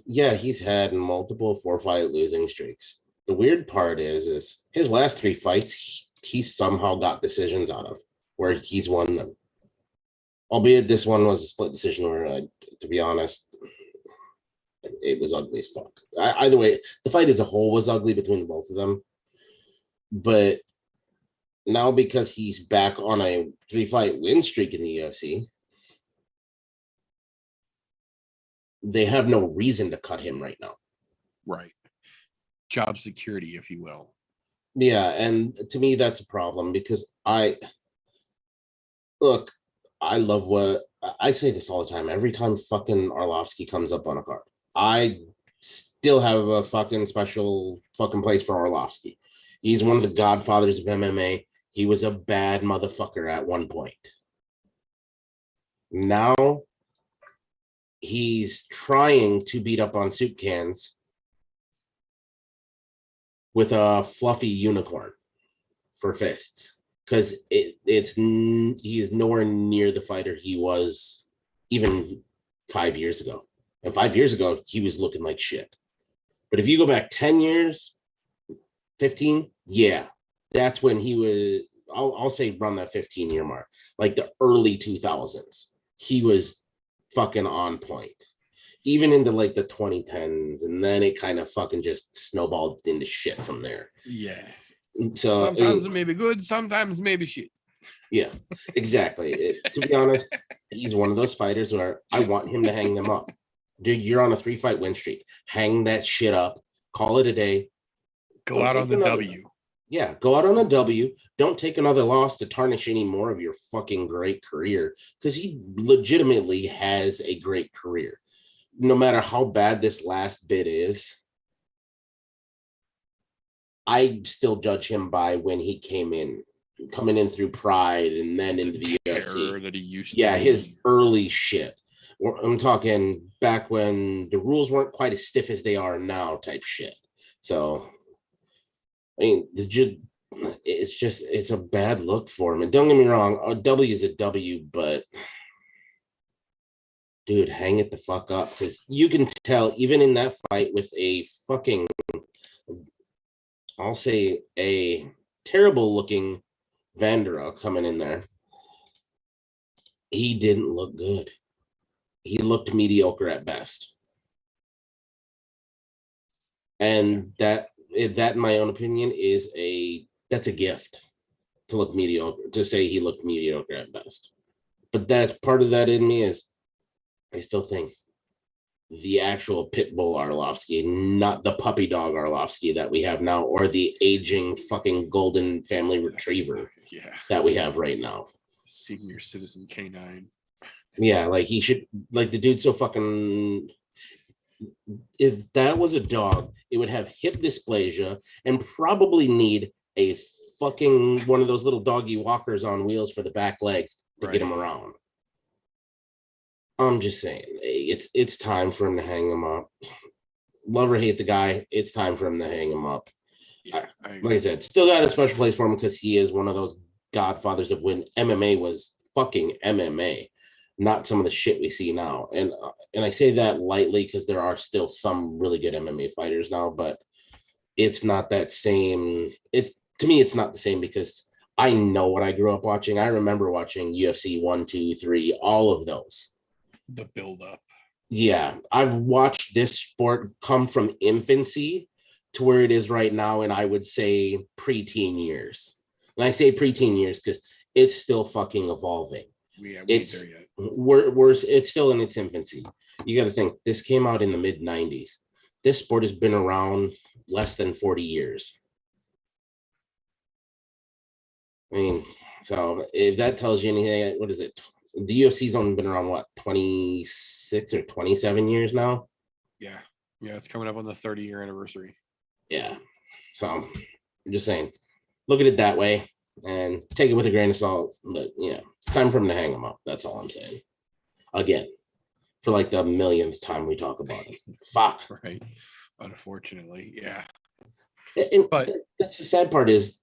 yeah, he's had multiple 4-fight losing streaks. The weird part is his last 3 fights, he somehow got decisions out of where he's won them. Albeit this one was a split decision where, to be honest, it was ugly as fuck. Either way, the fight as a whole was ugly between both of them. But now because he's back on a 3-fight win streak in the UFC, they have no reason to cut him right now. Right. Job security, if you will. Yeah, and to me, that's a problem because I love what I say this all the time. Every time fucking Arlovsky comes up on a card, I still have a fucking special fucking place for Arlovsky. He's one of the godfathers of MMA. He was a bad motherfucker at one point. Now he's trying to beat up on soup cans with a fluffy unicorn for fists, because he's nowhere near the fighter he was even 5 years ago. And 5 years ago, he was looking like shit. But if you go back 10 years, 15, yeah, that's when he was, I'll say around that 15-year mark, like the early 2000s. He was fucking on point. Even into like the 2010s, and then it kind of fucking just snowballed into shit from there. Yeah. So sometimes it may be good, sometimes maybe shit. Yeah, exactly. To be honest, he's one of those fighters where I want him to hang them up. Dude, you're on a 3-fight win streak. Hang that shit up. Call it a day. Go out on the W. Yeah, go out on a W. Don't take another loss to tarnish any more of your fucking great career, because he legitimately has a great career. No matter how bad this last bit is, I still judge him by when he coming in through Pride and then into the UFC. That he used yeah, to his early shit. I'm talking back when the rules weren't quite as stiff as they are now type shit. So, I mean, it's a bad look for him. And don't get me wrong, a W is a W, but dude, hang it the fuck up, because you can tell even in that fight with a fucking, I'll say, a terrible looking Vandera coming in there, he didn't look good. He looked mediocre at best. And that, in my own opinion, that's a gift to look mediocre, to say he looked mediocre at best. But that's part of that in me is I still think the actual pit bull Arlovsky, not the puppy dog Arlovsky that we have now, or the aging fucking golden family retriever that we have right now. Senior citizen canine. Yeah, like he should, like the dude's so fucking, if that was a dog, it would have hip dysplasia and probably need a fucking one of those little doggy walkers on wheels for the back legs to get him around. I'm just saying, it's time for him to hang him up. Love or hate the guy, it's time for him to hang him up. Yeah, like I said, still got a special place for him because he is one of those godfathers of when MMA was fucking MMA, not some of the shit we see now. And I say that lightly because there are still some really good MMA fighters now, but it's not that same. To me, it's not the same because I know what I grew up watching. I remember watching UFC 1, 2, 3, all of those. The build up. Yeah, I've watched this sport come from infancy to where it is right now, and I would say preteen years. And I say preteen years because it's still fucking evolving. We ain't there yet. It's still in its infancy. You got to think, this came out in the mid 90s. This sport has been around less than 40 years. I mean, so if that tells you anything, what is it? The UFC's only been around, what, 26 or 27 years now? Yeah, it's coming up on the 30-year anniversary. Yeah, so I'm just saying, look at it that way and take it with a grain of salt. But yeah, it's time for him to hang him up. That's all I'm saying. Again, for like the millionth time we talk about it. Fuck. Right. Unfortunately, yeah. But that's the sad part is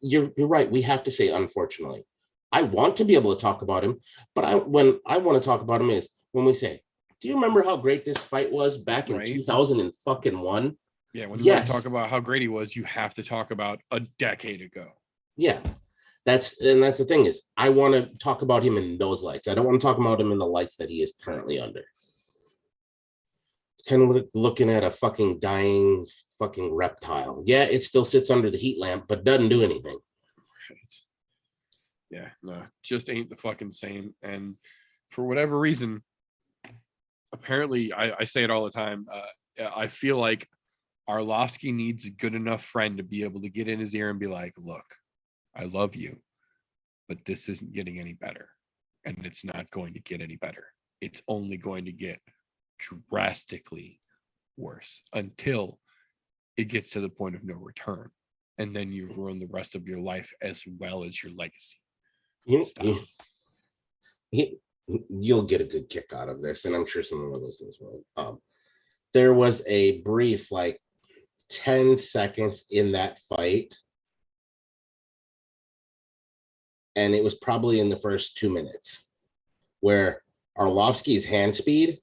you're right. We have to say unfortunately. I want to be able to talk about him, but when I want to talk about him is when we say, do you remember how great this fight was back in 2001? Yeah, when you want to talk about how great he was, you have to talk about a decade ago. Yeah. That's the thing is, I want to talk about him in those lights. I don't want to talk about him in the lights that he is currently under. It's kind of looking at a fucking dying fucking reptile. Yeah, it still sits under the heat lamp, but doesn't do anything. Right. Yeah, no, just ain't the fucking same. And for whatever reason, apparently, I say it all the time. I feel like Arlofsky needs a good enough friend to be able to get in his ear and be like, look, I love you, but this isn't getting any better. And it's not going to get any better. It's only going to get drastically worse until it gets to the point of no return. And then you've ruined the rest of your life as well as your legacy. You'll get a good kick out of this, and I'm sure some of our listeners will. There was a brief, like 10 seconds in that fight, and it was probably in the first 2 minutes, where Arlovsky's hand speed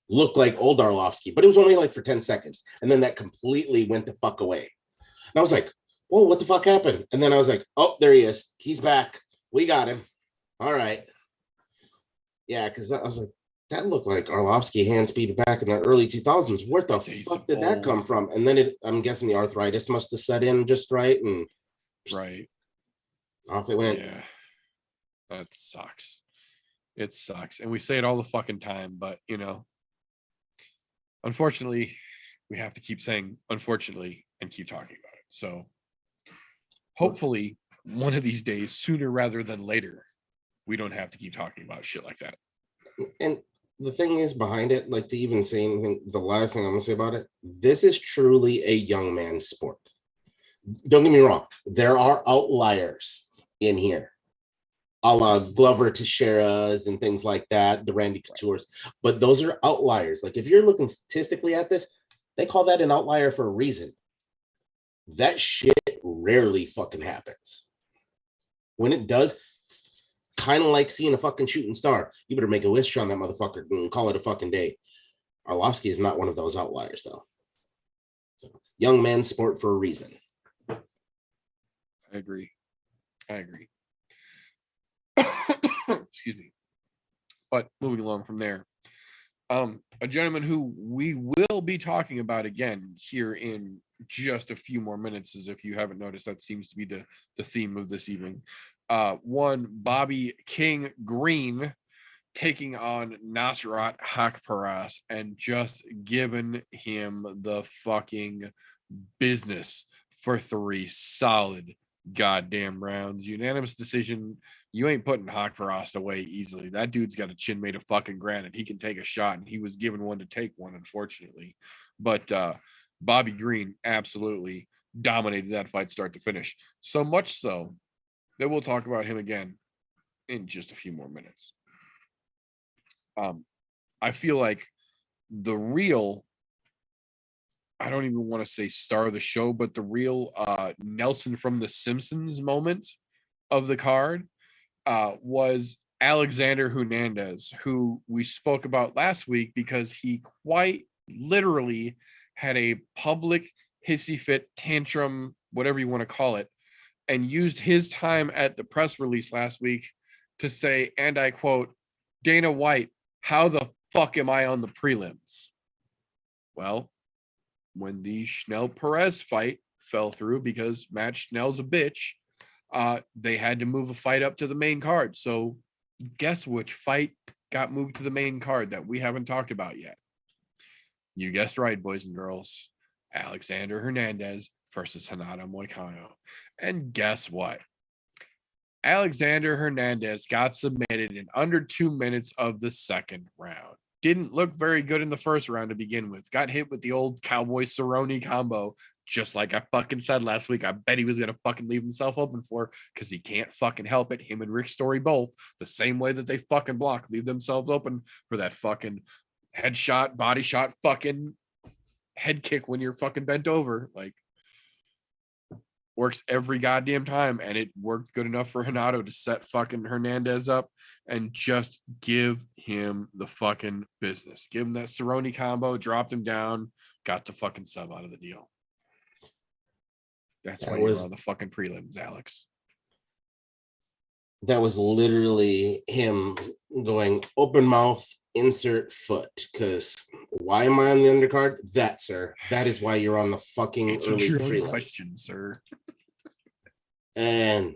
looked like old Arlovsky, but it was only like for 10 seconds, and then that completely went the fuck away. And I was like, whoa, what the fuck happened? And then I was like, oh, there he is. He's back. We got him. All right. Yeah, because I was like, that looked like Arlovsky hand speed back in the early 2000s. Where the fuck did that come from? And then I'm guessing the arthritis must have set in just right. And off it went. Yeah, that sucks. It sucks. And we say it all the fucking time, but, unfortunately, we have to keep saying unfortunately and keep talking about it. So hopefully one of these days, sooner rather than later, we don't have to keep talking about shit like that. And the thing is behind it, like to even say anything, the last thing I'm gonna say about it, this is truly a young man's sport. Don't get me wrong, there are outliers in here, a la Glover Teixeira's and things like that, the Randy Couture's, but those are outliers. Like if you're looking statistically at this, they call that an outlier for a reason. That shit rarely fucking happens. When it does, kind of like seeing a fucking shooting star. You better make a wish on that motherfucker and call it a fucking day. Arlovsky is not one of those outliers, though. So, young man's sport for a reason. I agree. Excuse me. But moving along from there, a gentleman who we will be talking about again here in just a few more minutes, as if you haven't noticed, that seems to be the theme of this evening. One Bobby King Green taking on Nasrat Hakaras and just giving him the fucking business for 3 solid goddamn rounds. Unanimous decision. You ain't putting Hakaras away easily. That dude's got a chin made of fucking granite. He can take a shot, and he was given one to take one, unfortunately. But Bobby Green absolutely dominated that fight start to finish. So much so that we'll talk about him again in just a few more minutes. I feel like the real, I don't even want to say star of the show, but the real Nelson from The Simpsons moment of the card was Alexander Hernandez, who we spoke about last week because he quite literally had a public hissy fit tantrum, whatever you want to call it, and used his time at the press release last week to say, and I quote, "Dana White, how the fuck am I on the prelims?" Well, when the Schnell-Perez fight fell through because Matt Schnell's a bitch, they had to move a fight up to the main card. So guess which fight got moved to the main card that we haven't talked about yet? You guessed right, boys and girls. Alexander Hernandez versus Sonata Moycano. And guess what? Alexander Hernandez got submitted in under 2 minutes of the second round. Didn't look very good in the first round to begin with. Got hit with the old Cowboy Cerrone combo, just like I fucking said last week. I bet he was going to fucking leave himself open for, because he can't fucking help it. Him and Rick Story both, the same way that they fucking block, leave themselves open for that fucking headshot, body shot, fucking head kick when you're fucking bent over. Like, works every goddamn time, and it worked good enough for Hanato to set fucking Hernandez up and just give him the fucking business. Give him that Cerrone combo, dropped him down, got the fucking sub out of the deal. That's why you're on the fucking prelims, Alex. That was literally him going open mouth, insert foot. Because why am I on the undercard? That, sir. That is why you're on the fucking Answer early your prelims. own question, sir. And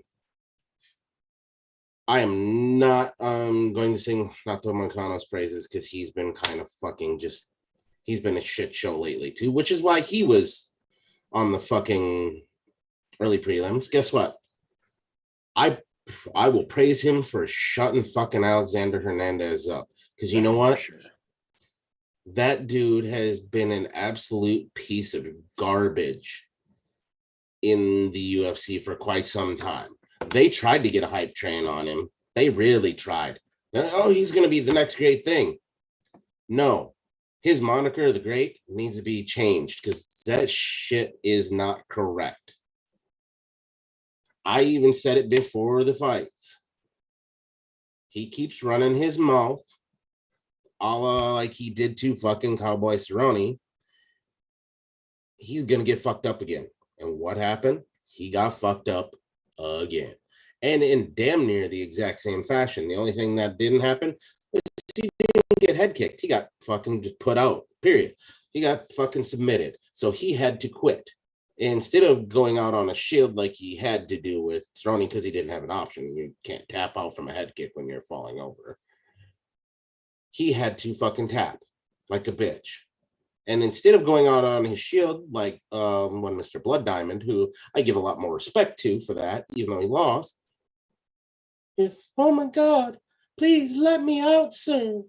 I am not going to sing Nato Moicano's praises, because he's been kind of fucking just, he's been a shit show lately too, which is why he was on the fucking early prelims. Guess what? I will praise him for shutting fucking Alexander Hernandez up, because you know what? Sure. That dude has been an absolute piece of garbage in the UFC for quite some time. They tried to get a hype train on him. They really tried. Oh, he's going to be the next great thing. No, his moniker, the Great, needs to be changed, because that shit is not correct. I even said it before the fights. He keeps running his mouth, a la like he did to fucking Cowboy Cerrone. He's going to get fucked up again. And what happened? He got fucked up again. And in damn near the exact same fashion. The only thing that didn't happen is he didn't get head kicked. He got fucking just put out, period. He got fucking submitted. So he had to quit. Instead of going out on a shield like he had to do with Cerrone, because he didn't have an option. You can't tap out from a head kick when you're falling over. He had to fucking tap like a bitch. And instead of going out on his shield, like when Mr. Blood Diamond, who I give a lot more respect to for that, even though he lost, oh my God, please let me out, sir.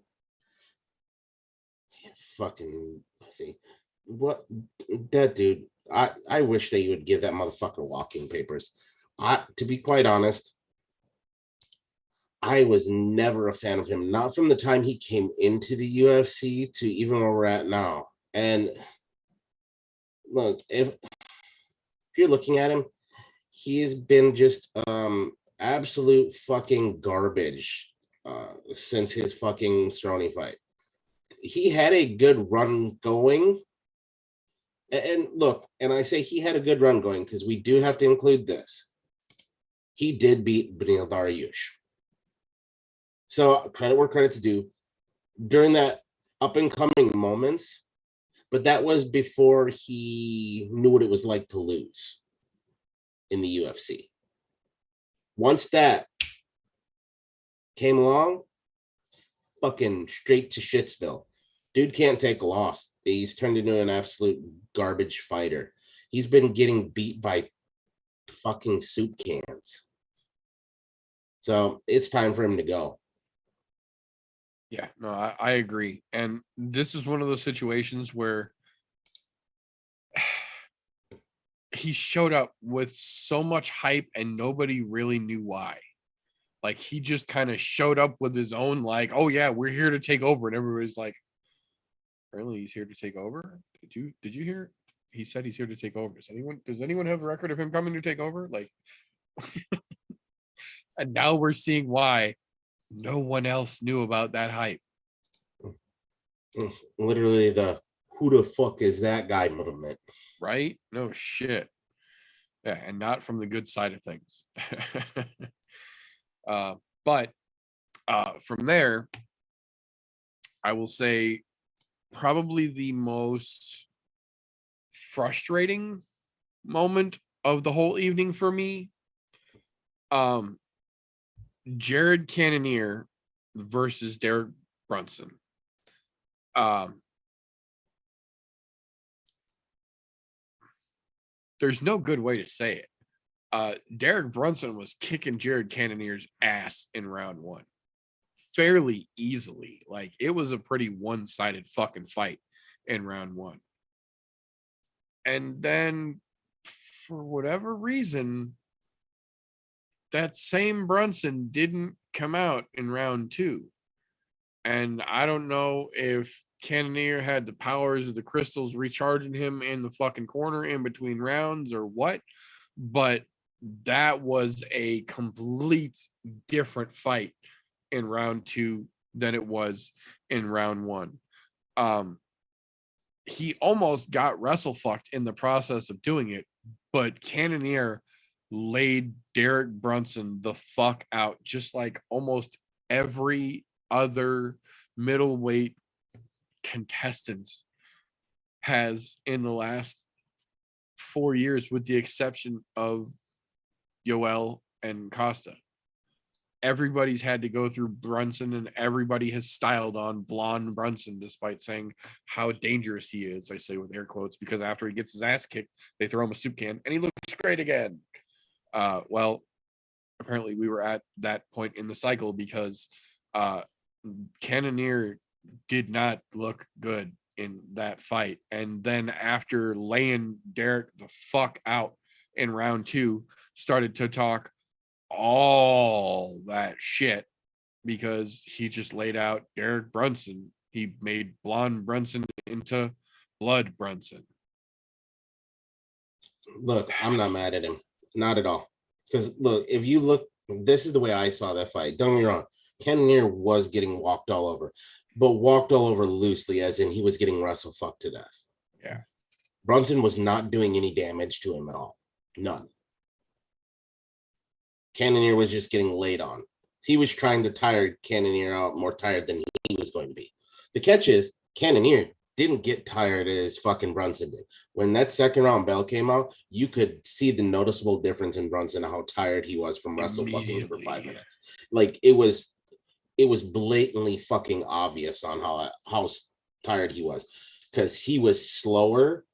Fucking pussy. What that dude, I wish they would give that motherfucker walking papers. To be quite honest, I was never a fan of him, not from the time he came into the UFC to even where we're at now. And look, if you're looking at him, he's been just absolute fucking garbage since his fucking Cerrone fight. He had a good run going. And look, and I say he had a good run going because we do have to include this. He did beat Beneil Dariush. So credit where credit's due. During that up and coming moments, but that was before he knew what it was like to lose in the UFC. Once that came along, fucking straight to Shitsville. Dude can't take a loss. He's turned into an absolute garbage fighter. He's been getting beat by fucking soup cans. So it's time for him to go. Yeah, no, I agree. And this is one of those situations where he showed up with so much hype and nobody really knew why. Like, he just kind of showed up with his own, like, oh yeah, we're here to take over. And everybody's like, really, he's here to take over? Did you hear? He said he's here to take over. Does anyone have a record of him coming to take over? Like, and now we're seeing why no one else knew about that hype. Literally the who the fuck is that guy movement. Right? No shit. Yeah, and not from the good side of things. But from there, I will say probably the most frustrating moment of the whole evening for me, Jared Cannoneer versus Derek Brunson. There's no good way to say it. Derek Brunson was kicking Jared Cannoneer's ass in round one fairly easily. Like, it was a pretty one-sided fucking fight in round one. And then for whatever reason, that same Brunson didn't come out in round two. And I don't know if Cannoneer had the powers of the crystals recharging him in the fucking corner in between rounds or what, but that was a complete different fight in round two than it was in round one. He almost got wrestle fucked in the process of doing it, but Cannoneer laid Derek Brunson the fuck out, just like almost every other middleweight contestant has in the last 4 years, with the exception of Yoel and Costa. Everybody's had to go through Brunson, and everybody has styled on blonde Brunson, despite saying how dangerous he is. I say with air quotes, because after he gets his ass kicked, they throw him a soup can and he looks great again. Well, apparently we were at that point in the cycle because Cannoneer did not look good in that fight. And then after laying Derek the fuck out in round two, started to talk all that shit because he just laid out Derek Brunson. He made blonde Brunson into blood Brunson. Look, I'm not mad at him. Not at all. Because look, if you look, this is the way I saw that fight. Don't get me wrong. Cannoneer was getting walked all over, but walked all over loosely, as in he was getting wrestle fucked to death. Yeah. Brunson was not doing any damage to him at all. None. Cannoneer was just getting laid on. He was trying to tire Cannoneer out, more tired than he was going to be. The catch is, Cannoneer didn't get tired as fucking Brunson did. When that second round bell came out, you could see the noticeable difference in Brunson, how tired he was from wrestle fucking for 5 minutes. Like, it was blatantly fucking obvious on how tired he was. because he was slower.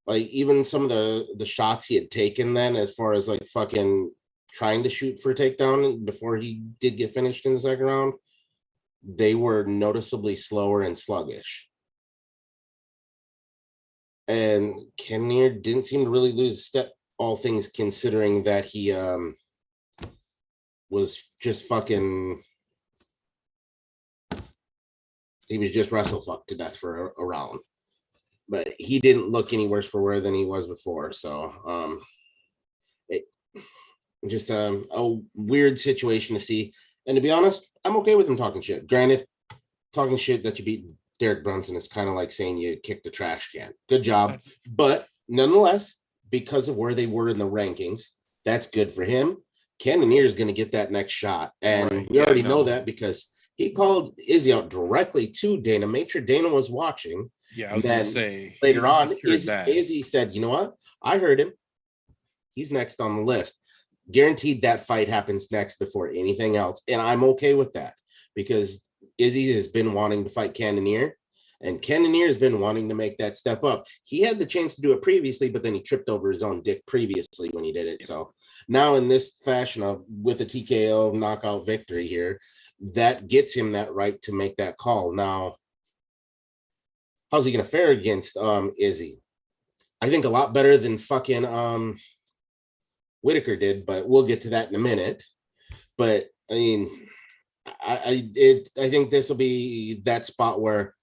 Like even some of the shots he had taken then, as far as like fucking trying to shoot for a takedown before he did get finished in the second round, they were noticeably slower and sluggish. And Cannoneer didn't seem to really lose a step, all things considering that he was just fucking, he was just wrestle fucked to death for a round. But he didn't look any worse for wear than he was before. So it just a weird situation to see. And to be honest, I'm okay with him talking shit. Granted, talking shit that you beat Derek Brunson is kind of like saying you kicked the trash can. Good job. But nonetheless, because of where they were in the rankings, that's good for him. Cannoneer is going to get that next shot. And we already know that because he called Izzy out directly to Dana. Made sure Dana was watching. Yeah, I was going to say. Later on, Izzy said, you know what? I heard him. He's next on the list. Guaranteed that fight happens next before anything else. And I'm okay with that because Izzy has been wanting to fight Cannoneer, and Cannoneer has been wanting to make that step up. He had the chance to do it previously, but then he tripped over his own dick previously when he did it. So now in this fashion of with a TKO knockout victory here, that gets him that right to make that call. Now, how's he going to fare against Izzy? I think a lot better than fucking Whitaker did, but we'll get to that in a minute. But I mean, I think this will be that spot where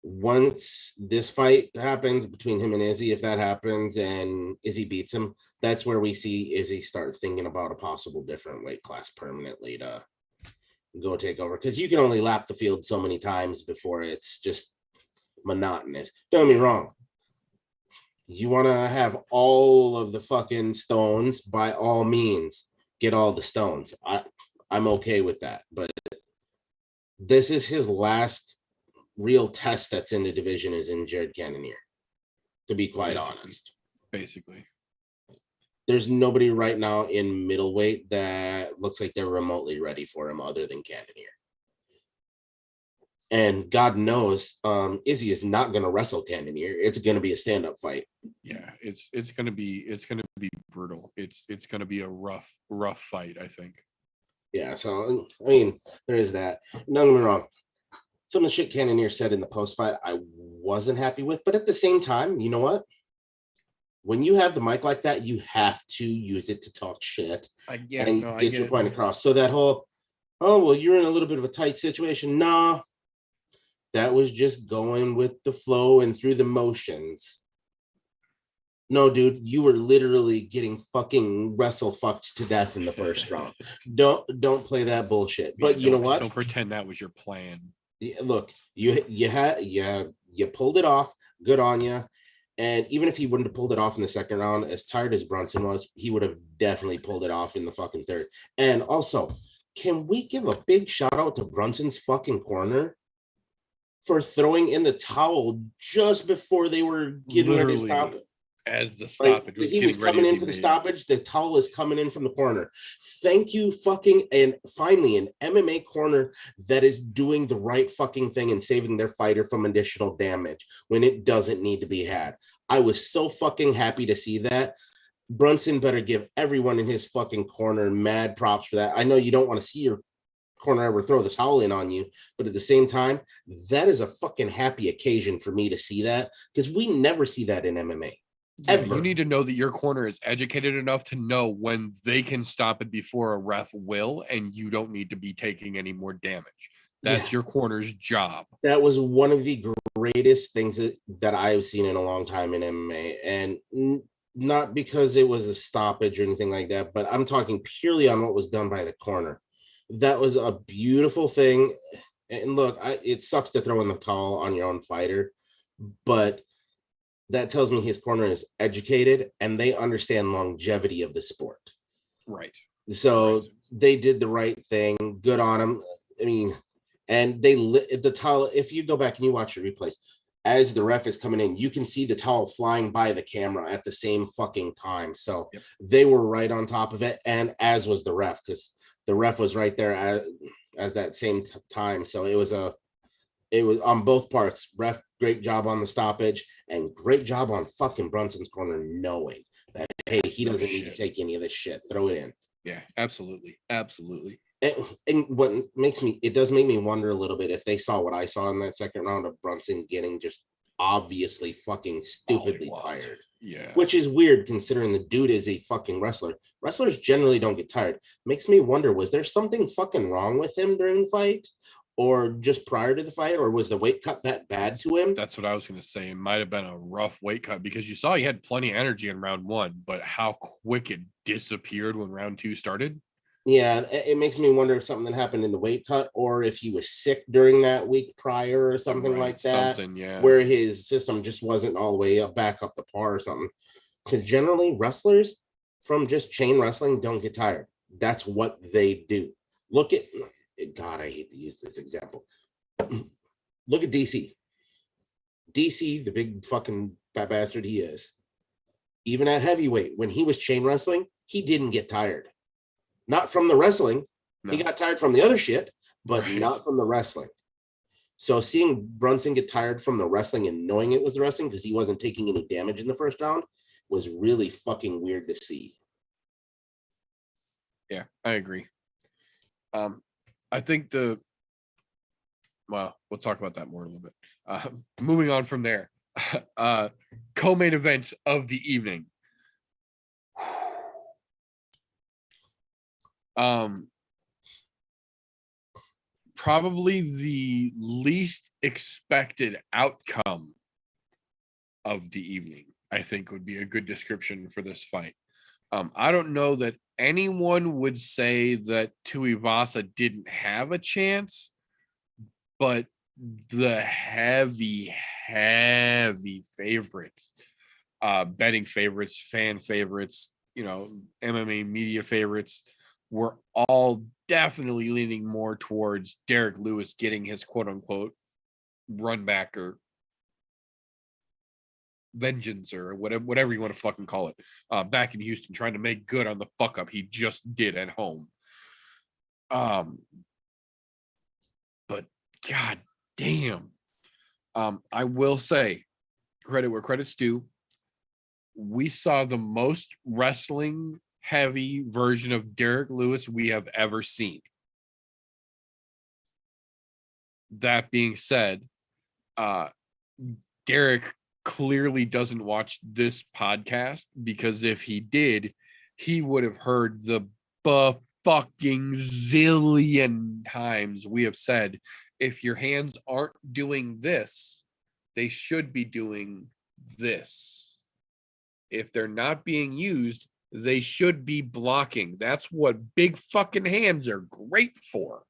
once this fight happens between him and Izzy, if that happens and Izzy beats him, that's where we see Izzy start thinking about a possible different weight class permanently to go take over. Because you can only lap the field so many times before it's just monotonous. Don't get me wrong. You want to have all of the fucking stones, by all means, get all the stones. I'm okay with that. But this is his last real test that's in the division is in Jared Cannoneer, to be quite honest. Basically. There's nobody right now in middleweight that looks like they're remotely ready for him other than Cannoneer. And God knows, Izzy is not going to wrestle Cannoneer. It's going to be a stand-up fight. Yeah, it's going to be brutal. It's going to be a rough fight, I think. Yeah, so I mean, there is that. Don't get me wrong. Some of the shit Cannoneer said in the post-fight, I wasn't happy with. But at the same time, you know what? When you have the mic like that, you have to use it to talk shit and get your point across. So that whole, oh, well, you're in a little bit of a tight situation. Nah, that was just going with the flow and through the motions. No, dude, you were literally getting fucking wrestle fucked to death in the first round. Don't play that bullshit. But you know what? Don't pretend that was your plan. Look, you pulled it off. Good on you. And even if he wouldn't have pulled it off in the second round, as tired as Brunson was, he would have definitely pulled it off in the fucking third. And also, can we give a big shout out to Brunson's fucking corner for throwing in the towel just before they were getting ready to stop it? As the stoppage was he was coming in for the stoppage, the towel is coming in from the corner. Thank you, fucking, and finally an MMA corner that is doing the right fucking thing and saving their fighter from additional damage when it doesn't need to be had. I was so fucking happy to see that. Brunson better give everyone in his fucking corner mad props for that. I know you don't want to see your corner ever throw the towel in on you, but at the same time, that is a fucking happy occasion for me to see that, because we never see that in MMA. Yeah, you need to know that your corner is educated enough to know when they can stop it before a ref will, and you don't need to be taking any more damage. That's your corner's job. That was one of the greatest things that I've seen in a long time in MMA, and not because it was a stoppage or anything like that, but I'm talking purely on what was done by the corner. That was a beautiful thing. And look, it sucks to throw in the towel on your own fighter, but that tells me his corner is educated and they understand longevity of the sport. Right. So they did the right thing. Good on them. I mean, and they lit the towel. If you go back and you watch the replays, as the ref is coming in, you can see the towel flying by the camera at the same fucking time. So they were right on top of it. And as was the ref, because the ref was right there at that same time. So it was a It was on both parts. Ref, great job on the stoppage and great job on fucking Brunson's corner, knowing that, hey, he doesn't need to take any of this shit. Throw it in. Yeah, absolutely. Absolutely. And what makes me, it does make me wonder a little bit if they saw what I saw in that second round of Brunson getting just obviously fucking stupidly tired. Yeah. Which is weird considering the dude is a fucking wrestler. Wrestlers generally don't get tired. Makes me wonder, was there something fucking wrong with him during the fight? Or just prior to the fight? Or was the weight cut that bad to him? That's what I was going to say. It might have been a rough weight cut because you saw he had plenty of energy in round 1, but how quick it disappeared when round 2 started. Yeah, it makes me wonder if something happened in the weight cut or if he was sick during that week prior or something like that. Yeah. Where his system just wasn't all the way back up the par or something. Because generally wrestlers from just chain wrestling don't get tired. That's what they do. Look at, God, I hate to use this example. Look at DC. DC, the big fucking fat bastard he is. Even at heavyweight, when he was chain wrestling, he didn't get tired. Not from the wrestling. No. He got tired from the other shit, but not from the wrestling. So seeing Brunson get tired from the wrestling and knowing it was the wrestling because he wasn't taking any damage in the first round was really fucking weird to see. Yeah, I agree. I think we'll talk about that more in a little bit. Moving on from there, co-main event of the evening. Probably the least expected outcome of the evening, I think, would be a good description for this fight. I don't know that anyone would say that Tuivasa didn't have a chance, but the heavy favorites, betting favorites, fan favorites, MMA media favorites were all definitely leaning more towards Derek Lewis getting his quote unquote run back or vengeance or whatever you want to fucking call it, back in Houston, trying to make good on the fuck up he just did at home. But god damn, I will say, credit where credit's due, we saw the most wrestling heavy version of Derek Lewis we have ever seen. That being said, Derek clearly doesn't watch this podcast, because if he did, he would have heard the fucking zillion times we have said, if your hands aren't doing this, they should be doing this. If they're not being used, they should be blocking. That's what big fucking hands are great for.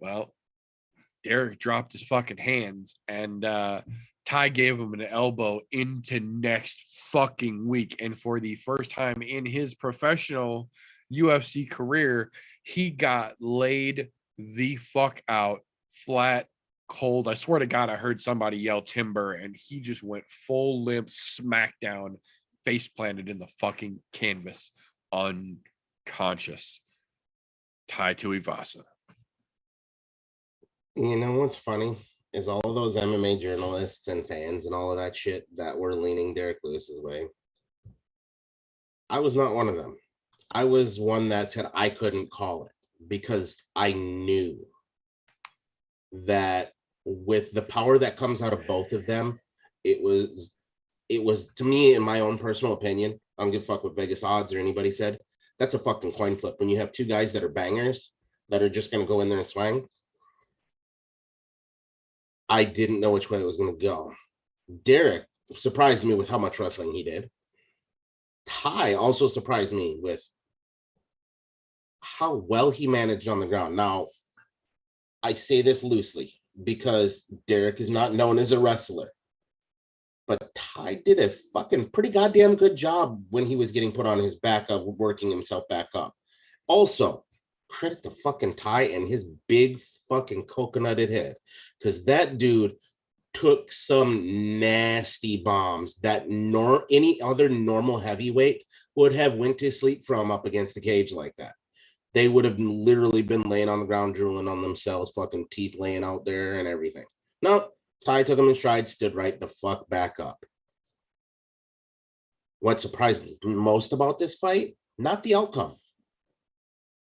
Well, Derek dropped his fucking hands, and Ty gave him an elbow into next fucking week. And for the first time in his professional UFC career, he got laid the fuck out flat, cold. I swear to God, I heard somebody yell timber, and he just went full limp smackdown, face planted in the fucking canvas, unconscious. Tai Tuivasa. You know what's funny is all of those MMA journalists and fans and all of that shit that were leaning Derek Lewis's way. I was not one of them. I was one that said I couldn't call it because I knew that with the power that comes out of both of them, it was to me, in my own personal opinion, I don't give a fuck what Vegas odds or anybody said, that's a fucking coin flip. When you have two guys that are bangers that are just going to go in there and swing, I didn't know which way it was going to go. Derek surprised me with how much wrestling he did. Ty also surprised me with how well he managed on the ground. Now, I say this loosely because Derek is not known as a wrestler. But Ty did a fucking pretty goddamn good job when he was getting put on his back of working himself back up. Also, credit to fucking Ty and his big fucking coconutted head, because that dude took some nasty bombs that any other normal heavyweight would have went to sleep from up against the cage like that. they would have literally been laying on the ground, drooling on themselves, fucking teeth laying out there and everything. No, Ty took him in stride, stood right the fuck back up. What surprised me most about this fight, not the outcome,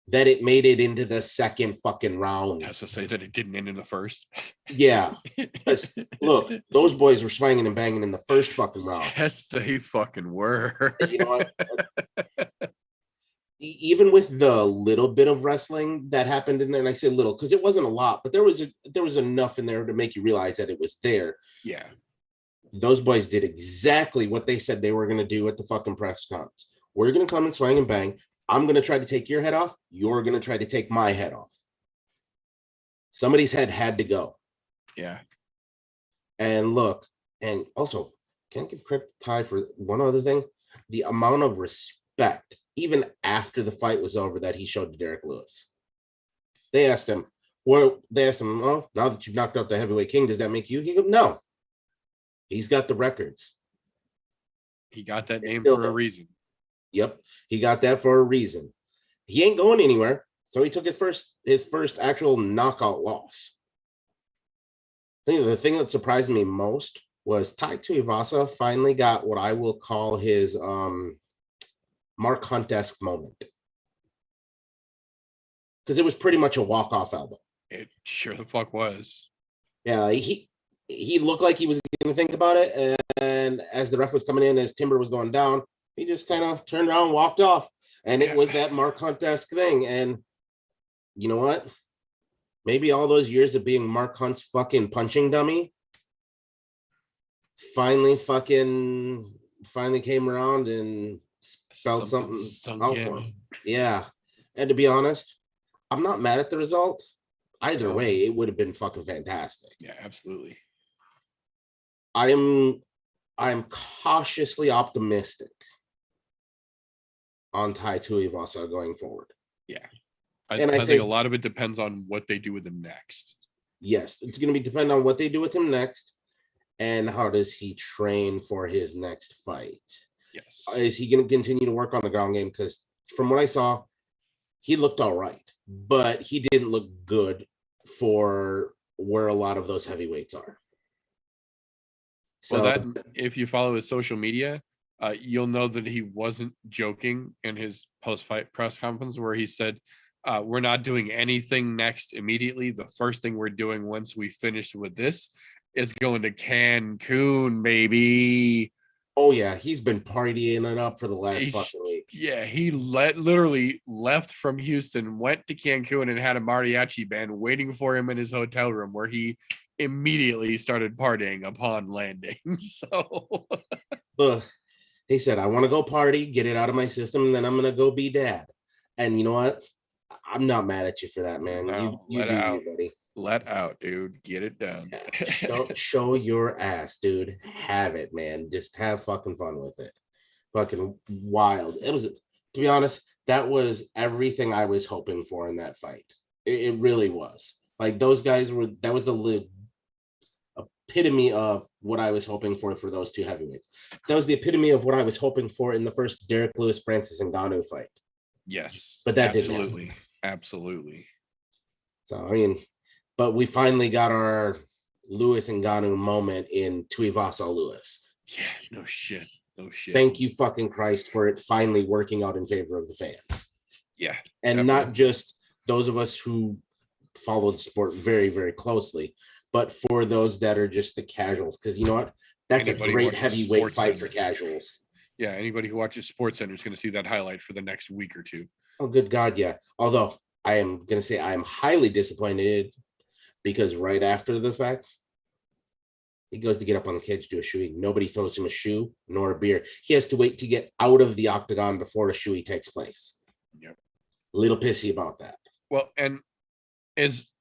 that it made it into the second fucking round. Has to say that it didn't end in the first. Yeah. Look, those boys were swinging and banging in the first fucking round. Yes, they fucking were. You know what? Even with the little bit of wrestling that happened in there, and I say little because it wasn't a lot, but there was enough in there to make you realize that it was there. Yeah. Those boys did exactly what they said they were going to do at the fucking press conference. We're going to come and swing and bang. I'm going to try to take your head off. You're going to try to take my head off. Somebody's head had to go. Yeah. And look, and also, can't give credit to Ty for one other thing. The amount of respect, even after the fight was over, that he showed to Derek Lewis. They asked him, well, oh, now that you've knocked out the heavyweight king, does that make you? He goes, no. He's got the records. He got that name for a reason. Yep. He got that for a reason. He ain't going anywhere. So he took his first actual knockout loss. I think the thing that surprised me most was Tai Tuivasa finally got what I will call his Mark Hunt-esque moment. Because it was pretty much a walk-off elbow. It sure the fuck was. Yeah, he looked like he was going to think about it. And as the ref was coming in, as Timber was going down, he just kind of turned around and walked off. And it was that Mark Hunt-esque thing. And you know what? Maybe all those years of being Mark Hunt's fucking punching dummy finally came around and spelled something out for him. Yeah. And to be honest, I'm not mad at the result. Either way, it would have been fucking fantastic. Yeah, absolutely. I'm cautiously optimistic on Tai Tuivasa going forward. Yeah. I think a lot of it depends on what they do with him next. Yes, it's going to depend on what they do with him next and how does he train for his next fight. Yes. Is he going to continue to work on the ground game? Because from what I saw, he looked all right, but he didn't look good for where a lot of those heavyweights are. So that, if you follow his social media, you'll know that he wasn't joking in his post-fight press conference where he said, we're not doing anything next immediately. The first thing we're doing once we finish with this is going to Cancun, baby. Oh, yeah. He's been partying it up for the last fucking week. Yeah, he literally left from Houston, went to Cancun, and had a mariachi band waiting for him in his hotel room where he immediately started partying upon landing. So he said, I want to go party, get it out of my system, and then I'm going to go be dad. And you know what? I'm not mad at you for that, man. No, you let do out. you, buddy. Let out, dude. Get it done. Yeah. Show your ass, dude. Have it, man. Just have fucking fun with it. Fucking wild. It was, to be honest, that was everything I was hoping for in that fight. It really was. Like those guys that was the epitome of what I was hoping for those two heavyweights. That was the epitome of what I was hoping for in the first Derek Lewis Francis Ngannou fight. Yes, but that absolutely, absolutely. So I mean, but we finally got our Lewis Ngannou moment in Tuivasa Lewis. Yeah, no shit. Thank you, fucking Christ, for it finally working out in favor of the fans. Yeah, and definitely. Not just those of us who follow the sport very, very closely, but for those that are just the casuals. Because you know what, that's a great heavyweight fight for casuals. Yeah, anybody who watches Sports Center is going to see that highlight for the next week or two. Oh, good God, yeah. Although I am going to say I am highly disappointed because right after the fact, he goes to get up on the cage to do a shoey. Nobody throws him a shoe nor a beer. He has to wait to get out of the octagon before a shoey takes place. Yep. A little pissy about that. Well, and as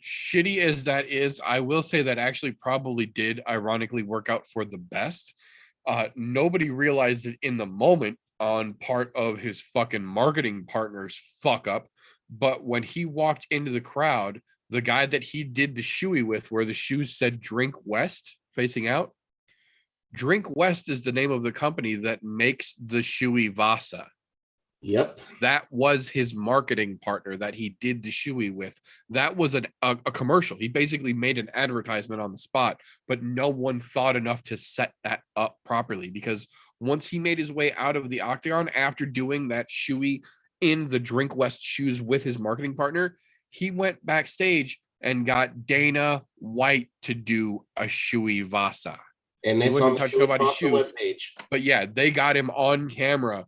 shitty as that is, I will say that actually probably did ironically work out for the best. Nobody realized it in the moment on part of his fucking marketing partner's fuck up. But when he walked into the crowd, the guy that he did the shoey with, where the shoes said Drink West facing out, Drink West is the name of the company that makes the shoey Vasa. Yep. That was his marketing partner that he did the shoey with. That was a commercial. He basically made an advertisement on the spot, but no one thought enough to set that up properly, because once he made his way out of the octagon after doing that shoey in the Drink West shoes with his marketing partner, he went backstage and got Dana White to do a shoey Vasa. And He it's on wouldn't the touch Shoey nobody's Vasa shoe. webpage. But yeah, they got him on camera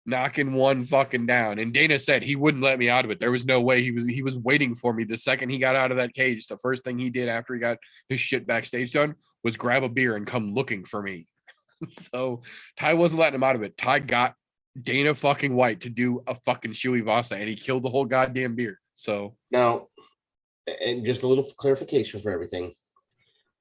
knocking one fucking down. And Dana said he wouldn't let me out of it. There was no way. He was waiting for me. The second he got out of that cage, the first thing he did after he got his shit backstage done was grab a beer and come looking for me. So Ty wasn't letting him out of it. Ty got Dana fucking White to do a fucking shoey Vasa, and he killed the whole goddamn beer. So now, and just a little clarification for everything,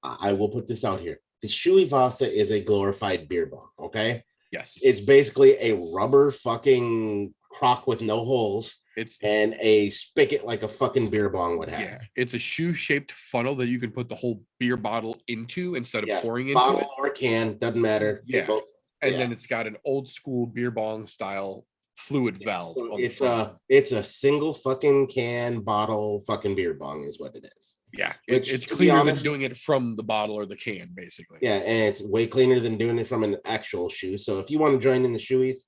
I will put this out here. The shoey Vasa is a glorified beer bong, okay? yes, It's basically a rubber fucking crock with no holes it's and a spigot like a fucking beer bong would have. yeah, it's a shoe-shaped funnel that you can put the whole beer bottle into instead of pouring into bottle it. or can, doesn't matter. They Yeah. both, And then it's got an old school beer bong style fluid valve. so on the it's front. it's a single fucking can bottle fucking beer bong is what it is. Yeah, Which, it's to be cleaner honest, than doing it from the bottle or the can, basically. Yeah, and it's way cleaner than doing it from an actual shoe. So if you want to join in the shoeys,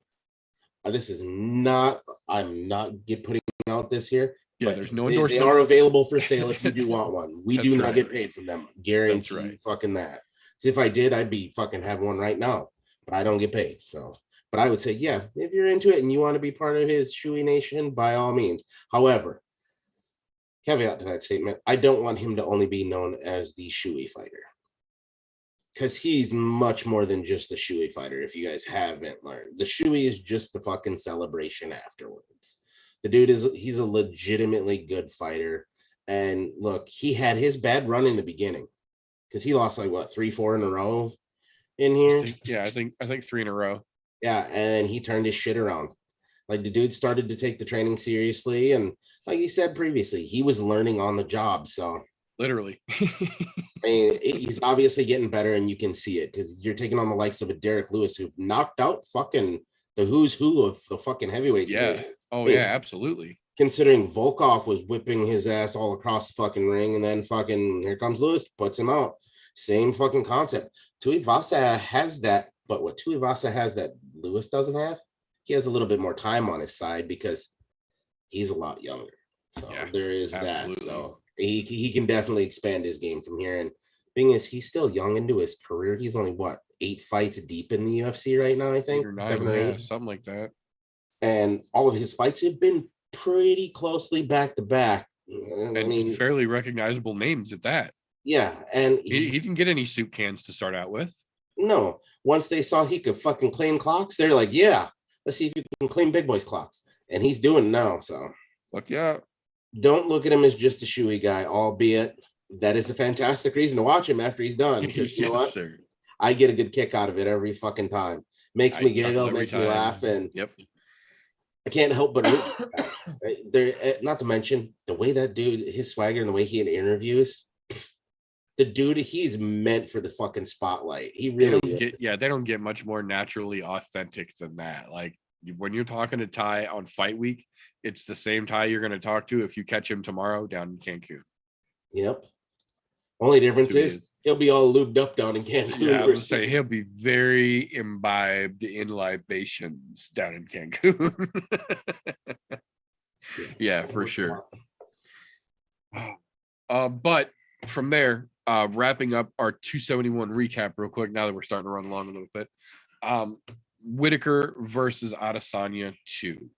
this is not, I'm not putting out this here. Yeah, but there's no they endorsement. are available for sale if you do want one. We That's do not right. get paid from them. Guarantee That's right. you fucking that. So if I did, I'd be fucking have one right now, but I don't get paid. So, but I would say, yeah, if you're into it and you want to be part of his shoey nation, by all means. However, caveat to that statement, I don't want him to only be known as the shoey fighter, because he's much more than just a shoey fighter. If you guys haven't learned, the shoey is just the fucking celebration afterwards. The dude he's a legitimately good fighter. And look, he had his bad run in the beginning because he lost like what 3-4 in a row in here. Yeah, I think 3 in a row. Yeah, and then he turned his shit around. Like the dude started to take the training seriously, and like he said previously, he was learning on the job. So Literally. I mean, he's obviously getting better, and you can see it because you're taking on the likes of a Derek Lewis who've knocked out fucking the who's who of the fucking heavyweight Yeah. division. Oh, yeah, absolutely. Considering Volkov was whipping his ass all across the fucking ring, and then fucking here comes Lewis, puts him out. Same fucking concept. Tuivasa has that, but what Tuivasa has that Lewis doesn't have, he has a little bit more time on his side because he's a lot younger. So Yeah, there is absolutely. that. So he can definitely expand his game from here. And thing is, he's still young into his career. He's only what 8 fights deep in the UFC right now, I think 8 or 9, 7 or 8, something like that. and all of his fights have been pretty closely back to back. And I mean, fairly recognizable names at that. yeah, and He didn't get any soup cans to start out with. no, once they saw he could fucking claim clocks, they're like, yeah, let's see if you can claim big boys clocks, and he's doing it now. So Fuck yeah. don't look at him as just a shoey guy, albeit that is a fantastic reason to watch him after he's done. Because you know what? Sir. I get a good kick out of it every fucking time. Makes me giggle, makes me laugh, and yep. I can't help but root. There, not to mention the way that dude, his swagger and the way he interviews, the dude, he's meant for the fucking spotlight. He really they don't get much more naturally authentic than that. Like when you're talking to Ty on fight week, it's the same Ty you're going to talk to if you catch him tomorrow down in Cancun. Yep. Only difference is he'll be all lubed up down in Cancun. Yeah, I was say he'll be very imbibed in libations down in Cancun. Yeah, for sure. But from there, wrapping up our 271 recap real quick, now that we're starting to run along a little bit. Whitaker versus Adasanya 2.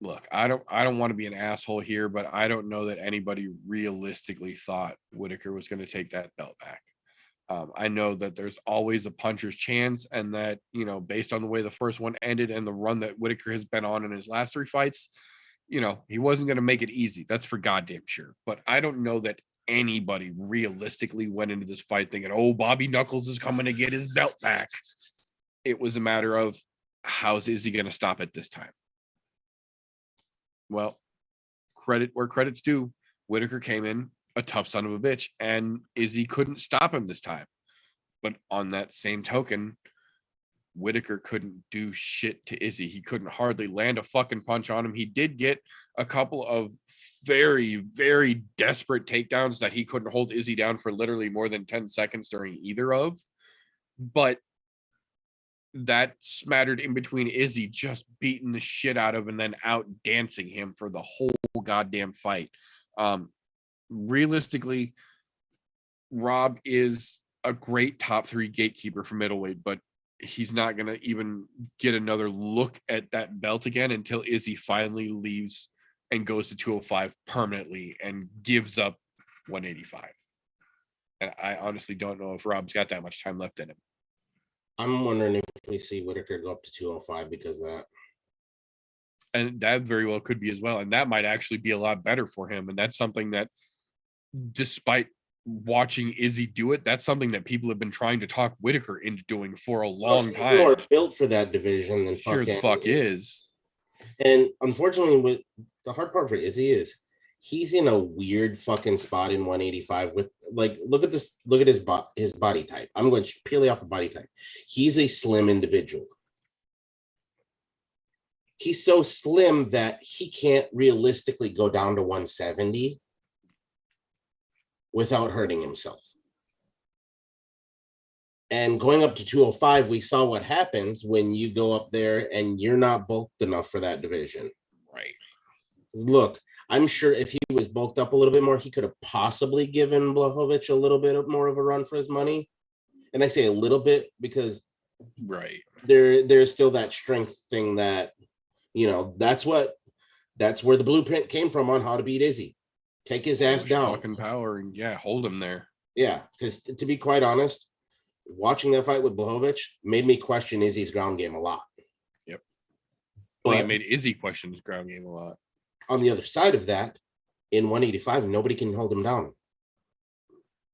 Look, I don't want to be an asshole here, but I don't know that anybody realistically thought Whitaker was going to take that belt back. I know that there's always a puncher's chance, and that, you know, based on the way the first one ended and the run that Whitaker has been on in his last 3 fights, you know, he wasn't going to make it easy. That's for goddamn sure. But I don't know that anybody realistically went into this fight thinking, oh, Bobby Knuckles is coming to get his belt back. It was a matter of is he going to stop it this time? Well, credit where credit's due. Whitaker came in a tough son of a bitch, and Izzy couldn't stop him this time. But on that same token, Whitaker couldn't do shit to Izzy. He couldn't hardly land a fucking punch on him. He did get a couple of very, very desperate takedowns that he couldn't hold Izzy down for literally more than 10 seconds during either of. But that smattered in between Izzy just beating the shit out of and then out dancing him for the whole goddamn fight. Realistically, Rob is a great top 3 gatekeeper for middleweight, but he's not going to even get another look at that belt again until Izzy finally leaves and goes to 205 permanently and gives up 185. And I honestly don't know if Rob's got that much time left in him. I'm wondering if we see Whitaker go up to 205 because of that. And that very well could be as well. And that might actually be a lot better for him. And that's something that, despite watching Izzy do it, that's something that people have been trying to talk Whitaker into doing for a long time. He's more built for that division than sure the fuck is. And unfortunately, with the hard part for Izzy is he's in a weird fucking spot in 185 with look at his body type. I'm going purely off of body type. He's a slim individual. He's so slim that he can't realistically go down to 170 without hurting himself. And going up to 205, we saw what happens when you go up there and you're not bulked enough for that division. Right. Look, I'm sure if he was bulked up a little bit more, he could have possibly given Blachowicz a little bit more of a run for his money. And I say a little bit because right, there's still that strength thing that, that's where the blueprint came from on how to beat Izzy. Take his ass down. Fucking power and hold him there. Yeah, because to be quite honest, watching that fight with Blachowicz made me question Izzy's ground game a lot. Yep. But it made Izzy question his ground game a lot. On the other side of that, in 185, nobody can hold him down.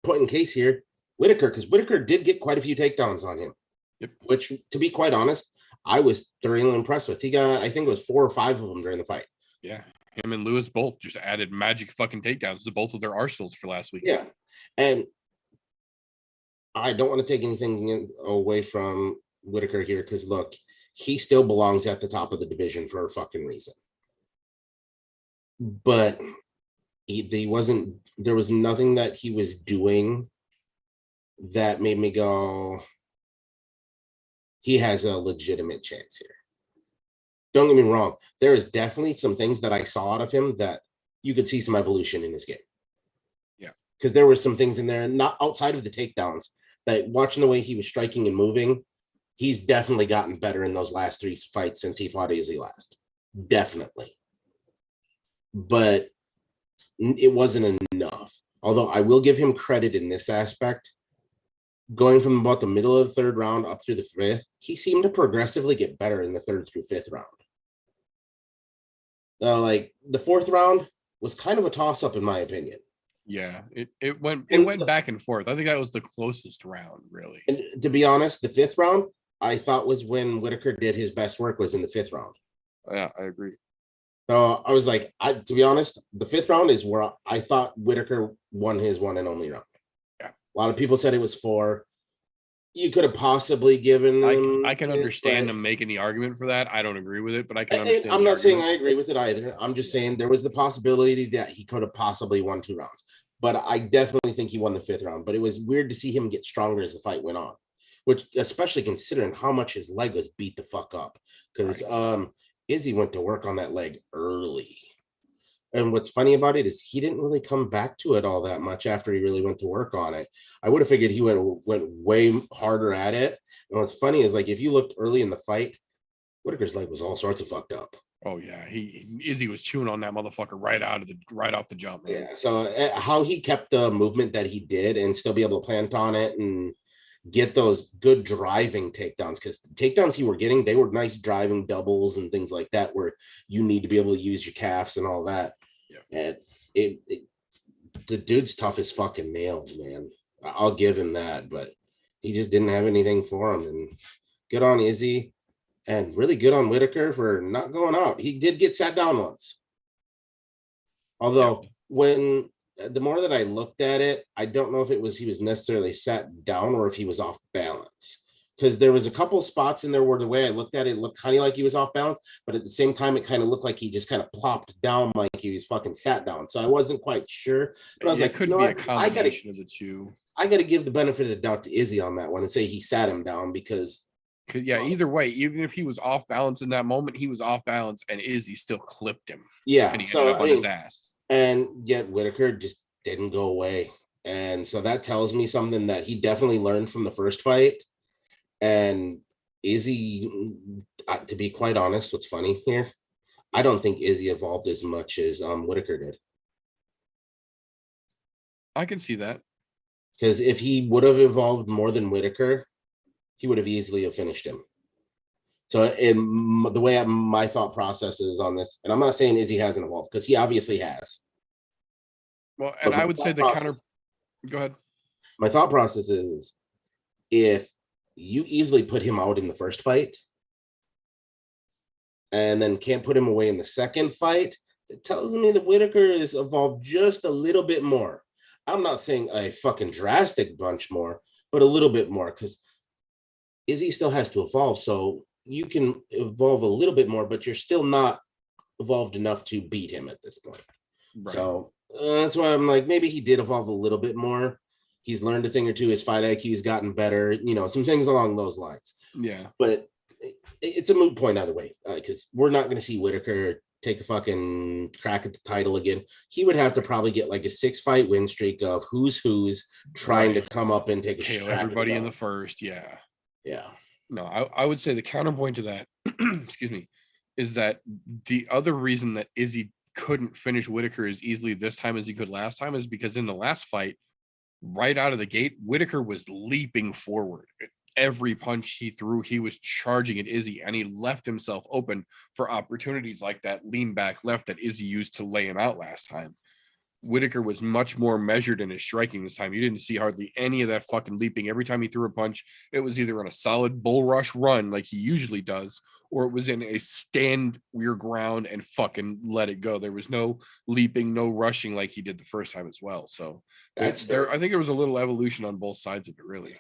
Point in case here, Whitaker, because Whitaker did get quite a few takedowns on him. Yep. Which, to be quite honest, I was thoroughly impressed with. He got, I think it was 4 or 5 of them during the fight. Yeah. Him and Lewis both just added magic fucking takedowns to both of their arsenals for last week. Yeah. And I don't want to take anything away from Whitaker here because, look, he still belongs at the top of the division for a fucking reason. But there was nothing that he was doing that made me go, he has a legitimate chance here. Don't get me wrong. There is definitely some things that I saw out of him that you could see some evolution in his game. Yeah. Because there were some things in there, not outside of the takedowns, that watching the way he was striking and moving, he's definitely gotten better in those last 3 fights since he fought Izzy last. Definitely. But it wasn't enough. Although I will give him credit in this aspect. Going from about the middle of the 3rd round up through the 5th, he seemed to progressively get better in the 3rd through 5th round. The 4th round was kind of a toss-up in my opinion. Yeah, it went back and forth. I think that was the closest round, really. And to be honest, the 5th round I thought was when Whitaker did his best work was in the 5th round. Yeah, I agree. So I was like, to be honest, the 5th round is where I thought Whitaker won his one and only round. Yeah, a lot of people said it was 4. You could have possibly given. I can understand them making the argument for that. I don't agree with it, but I can understand. I'm not saying I agree with it either. I'm just saying there was the possibility that he could have possibly won 2 rounds. But I definitely think he won the 5th round. But it was weird to see him get stronger as the fight went on, which especially considering how much his leg was beat the fuck up. Because Izzy went to work on that leg early. And what's funny about it is he didn't really come back to it all that much after he really went to work on it. I would have figured he went way harder at it. And what's funny is, like, if you looked early in the fight, Whitaker's leg was all sorts of fucked up. Oh yeah, Izzy was chewing on that motherfucker right off the jump, man. Yeah. So how he kept the movement that he did and still be able to plant on it and get those good driving takedowns, because the takedowns you were getting, they were nice driving doubles and things like that, where you need to be able to use your calves and all that. Yeah. And the dude's tough as fucking nails, man. I'll give him that, but he just didn't have anything for him. And good on Izzy, and really good on Whitaker for not going out. He did get sat down once. Although when the more that I looked at it, I don't know if it was he was necessarily sat down or if he was off balance. because there was a couple spots in there where the way I looked at it, it looked kind of like he was off balance, but at the same time, it kind of looked like he just kind of plopped down like he was fucking sat down. So I wasn't quite sure. But I was like, it could be a combination of the two. I got to give the benefit of the doubt to Izzy on that one and say he sat him down because. Either way, even if he was off balance in that moment, he was off balance, and Izzy still clipped him. Yeah, and he ended up on his ass. And yet Whitaker just didn't go away, and so that tells me something that he definitely learned from the first fight. And Izzy, to be quite honest, what's funny here, I don't think Izzy evolved as much as Whitaker did. I can see that, because if he would have evolved more than Whitaker, he would have easily have finished him. So in the way my thought process is on this, and I'm not saying Izzy hasn't evolved, because he obviously has. Well, and I would say the counter. Go ahead. My thought process is, if you easily put him out in the first fight and then can't put him away in the second fight, it tells me that Whitaker has evolved just a little bit more. I'm not saying a fucking drastic bunch more, but a little bit more, because Izzy still has to evolve. So you can evolve a little bit more, but you're still not evolved enough to beat him at this point. Right. So that's why I'm like, maybe he did evolve a little bit more. He's learned a thing or two. His fight IQ has gotten better, some things along those lines. Yeah. But it's a moot point either way, because we're not going to see Whitaker take a fucking crack at the title again. He would have to probably get like a 6-fight win streak of who's trying to come up and take a KO everybody in the first. Yeah. Yeah. No, I would say the counterpoint to that, excuse me, is that the other reason that Izzy couldn't finish Whitaker as easily this time as he could last time is because in the last fight, right out of the gate, Whitaker was leaping forward. Every punch he threw, he was charging at Izzy, and he left himself open for opportunities like that lean back left that Izzy used to lay him out last time. Whitaker was much more measured in his striking this time. You didn't see hardly any of that fucking leaping. Every time he threw a punch, it was either on a solid bull rush run like he usually does, or it was in a stand your ground and fucking let it go. There was no leaping, no rushing like he did the first time as well. So that's there. I think there was a little evolution on both sides of it, really.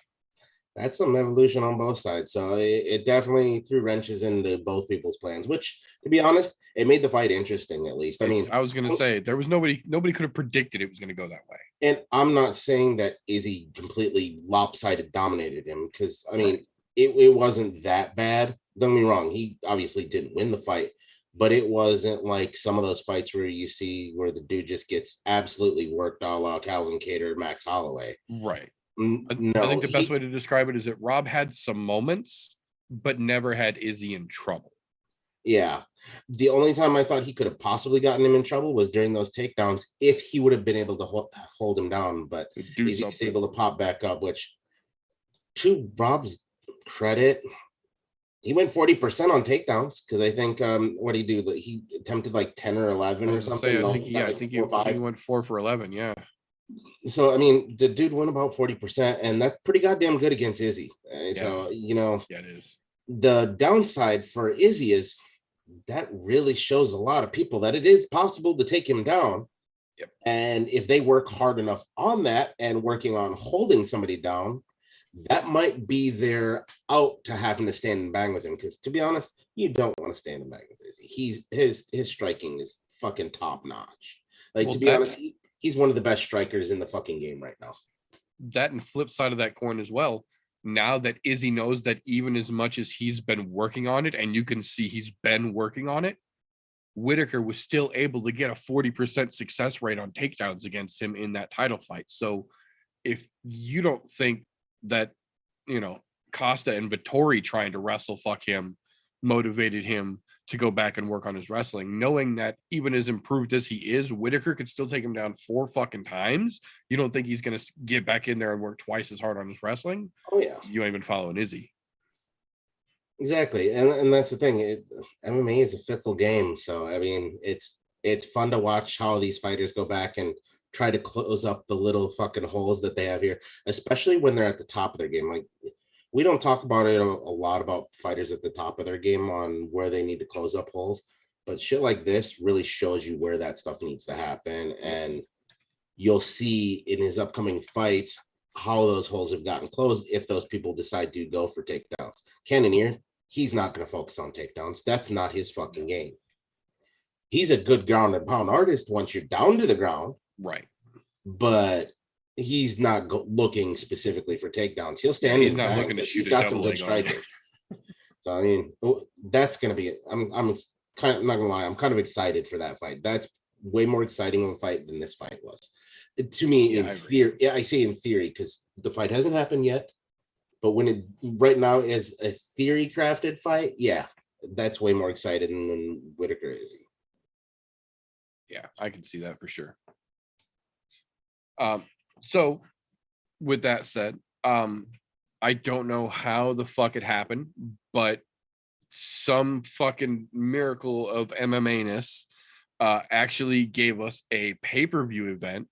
That's some evolution on both sides. So it definitely threw wrenches into both people's plans, which, to be honest, it made the fight interesting, at least. I mean, I was going to say, there was nobody could have predicted it was going to go that way. And I'm not saying that Izzy completely lopsided dominated him, because, I mean, it wasn't that bad. Don't get me wrong. He obviously didn't win the fight, but it wasn't like some of those fights where you see where the dude just gets absolutely worked a la Calvin Kattar, Max Holloway. Right. No, I think the best way to describe it is that Rob had some moments, but never had Izzy in trouble. Yeah. The only time I thought he could have possibly gotten him in trouble was during those takedowns, if he would have been able to hold him down. But Izzy was able to pop back up, which, to Rob's credit, he went 40% on takedowns, because I think what did he do? He attempted like 10 or 11 or something. I think he went 4 for 11. Yeah. So, I mean, the dude won about 40%, and that's pretty goddamn good against Izzy. So, yeah, it is. The downside for Izzy is that really shows a lot of people that it is possible to take him down. Yep. And if they work hard enough on that and working on holding somebody down, that might be their out to having to stand and bang with him. Because, to be honest, you don't want to stand and bang with Izzy. His striking is fucking top notch. Like, to be honest, he's one of the best strikers in the fucking game right now. That, and flip side of that coin as well, now that Izzy knows that even as much as he's been working on it, and you can see he's been working on it, Whitaker was still able to get a 40% success rate on takedowns against him in that title fight. So if you don't think that, Costa and Vettori trying to wrestle fuck him motivated him to go back and work on his wrestling, knowing that even as improved as he is, Whitaker could still take him down 4 fucking times. You don't think he's going to get back in there and work twice as hard on his wrestling? Oh, yeah. You ain't even following Izzy. Exactly. And that's the thing. MMA is a fickle game. So, I mean, it's fun to watch how these fighters go back and try to close up the little fucking holes that they have here, especially when they're at the top of their game. Like, we don't talk about it a lot about fighters at the top of their game on where they need to close up holes, but shit like this really shows you where that stuff needs to happen. And you'll see in his upcoming fights how those holes have gotten closed if those people decide to go for takedowns. Cannoneer, he's not going to focus on takedowns. That's not his fucking game. He's a good ground and pound artist once you're down to the ground. Right. But he's not looking specifically for takedowns. He'll stand in the back. Looking to shoot. He's got some good strikers. So, I mean, that's going to be it. I'm kind of not going to lie. I'm kind of excited for that fight. That's way more exciting of a fight than this fight was. To me, in theory, I say in theory because the fight hasn't happened yet. But when it right now is a theory crafted fight, yeah, that's way more exciting than Whitaker is. Yeah, I can see that for sure. So with that said, I don't know how the fuck it happened, but some fucking miracle of MMA-ness actually gave us a pay-per-view event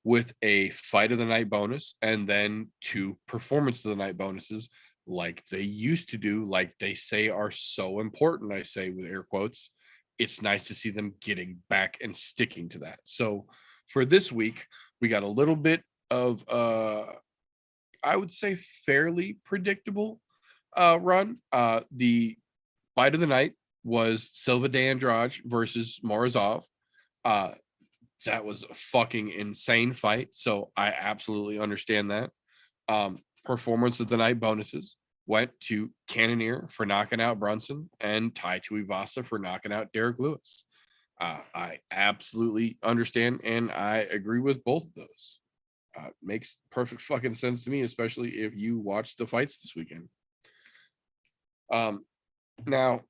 with a fight of the night bonus and then 2 performance of the night bonuses like they used to do, like they say are so important. I say with air quotes, it's nice to see them getting back and sticking to that. So for this week, we got a little bit of, I would say fairly predictable run. The fight of the night was Silva de Andrade versus Morozov. That was a fucking insane fight. So I absolutely understand that. Performance of the night bonuses went to Cannoneer for knocking out Brunson and Tai Tuivasa for knocking out Derek Lewis. I absolutely understand and I agree with both of those. Makes perfect fucking sense to me, especially if you watch the fights this weekend. Now,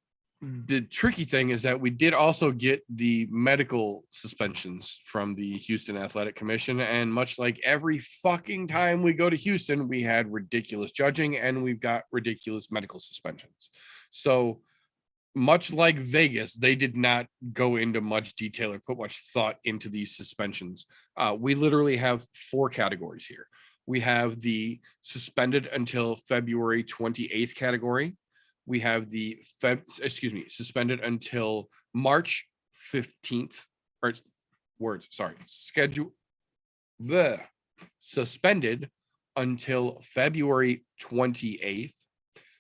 the tricky thing is that we did also get the medical suspensions from the Houston Athletic Commission. And much like every fucking time we go to Houston, we had ridiculous judging and we've got ridiculous medical suspensions. So much like Vegas, they did not go into much detail or put much thought into these suspensions. We literally have 4 categories here. We have the suspended until February 28th category. We have the suspended until March 15th, or suspended until February 28th,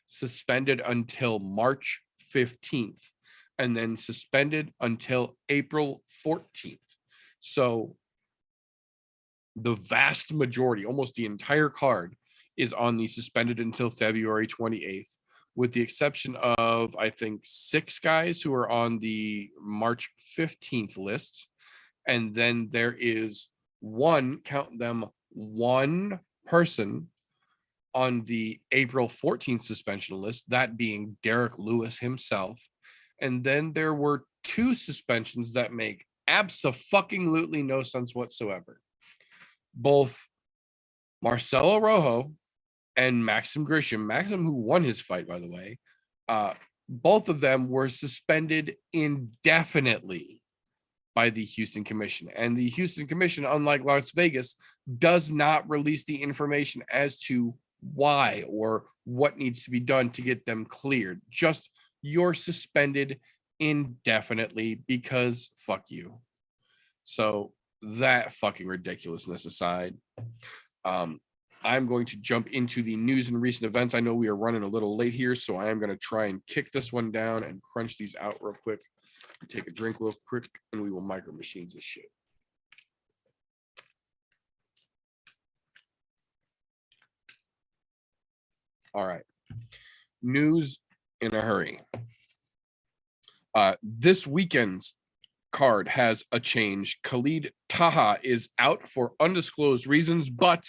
suspended until March 15th, and then suspended until April 14th. So the vast majority, almost the entire card, is on the suspended until February 28th. With the exception of, I think, 6 guys who are on the March 15th list. And then there is one person on the April 14th suspension list, that being Derek Lewis himself. And then there were 2 suspensions that make abso-fucking-lutely no sense whatsoever. Both Marcelo Rojo and Maxim Grishin, who won his fight, by the way, both of them were suspended indefinitely by the Houston Commission. And the Houston Commission, unlike Las Vegas, does not release the information as to why or what needs to be done to get them cleared. Just you're suspended indefinitely because fuck you. So that fucking ridiculousness aside, I'm going to jump into the news and recent events. I know we are running a little late here, so I am going to try and kick this one down and crunch these out real quick. Take a drink real quick, and we will micro machines this shit. All right. News in a hurry. This weekend's card has a change. Khalid Taha is out for undisclosed reasons, but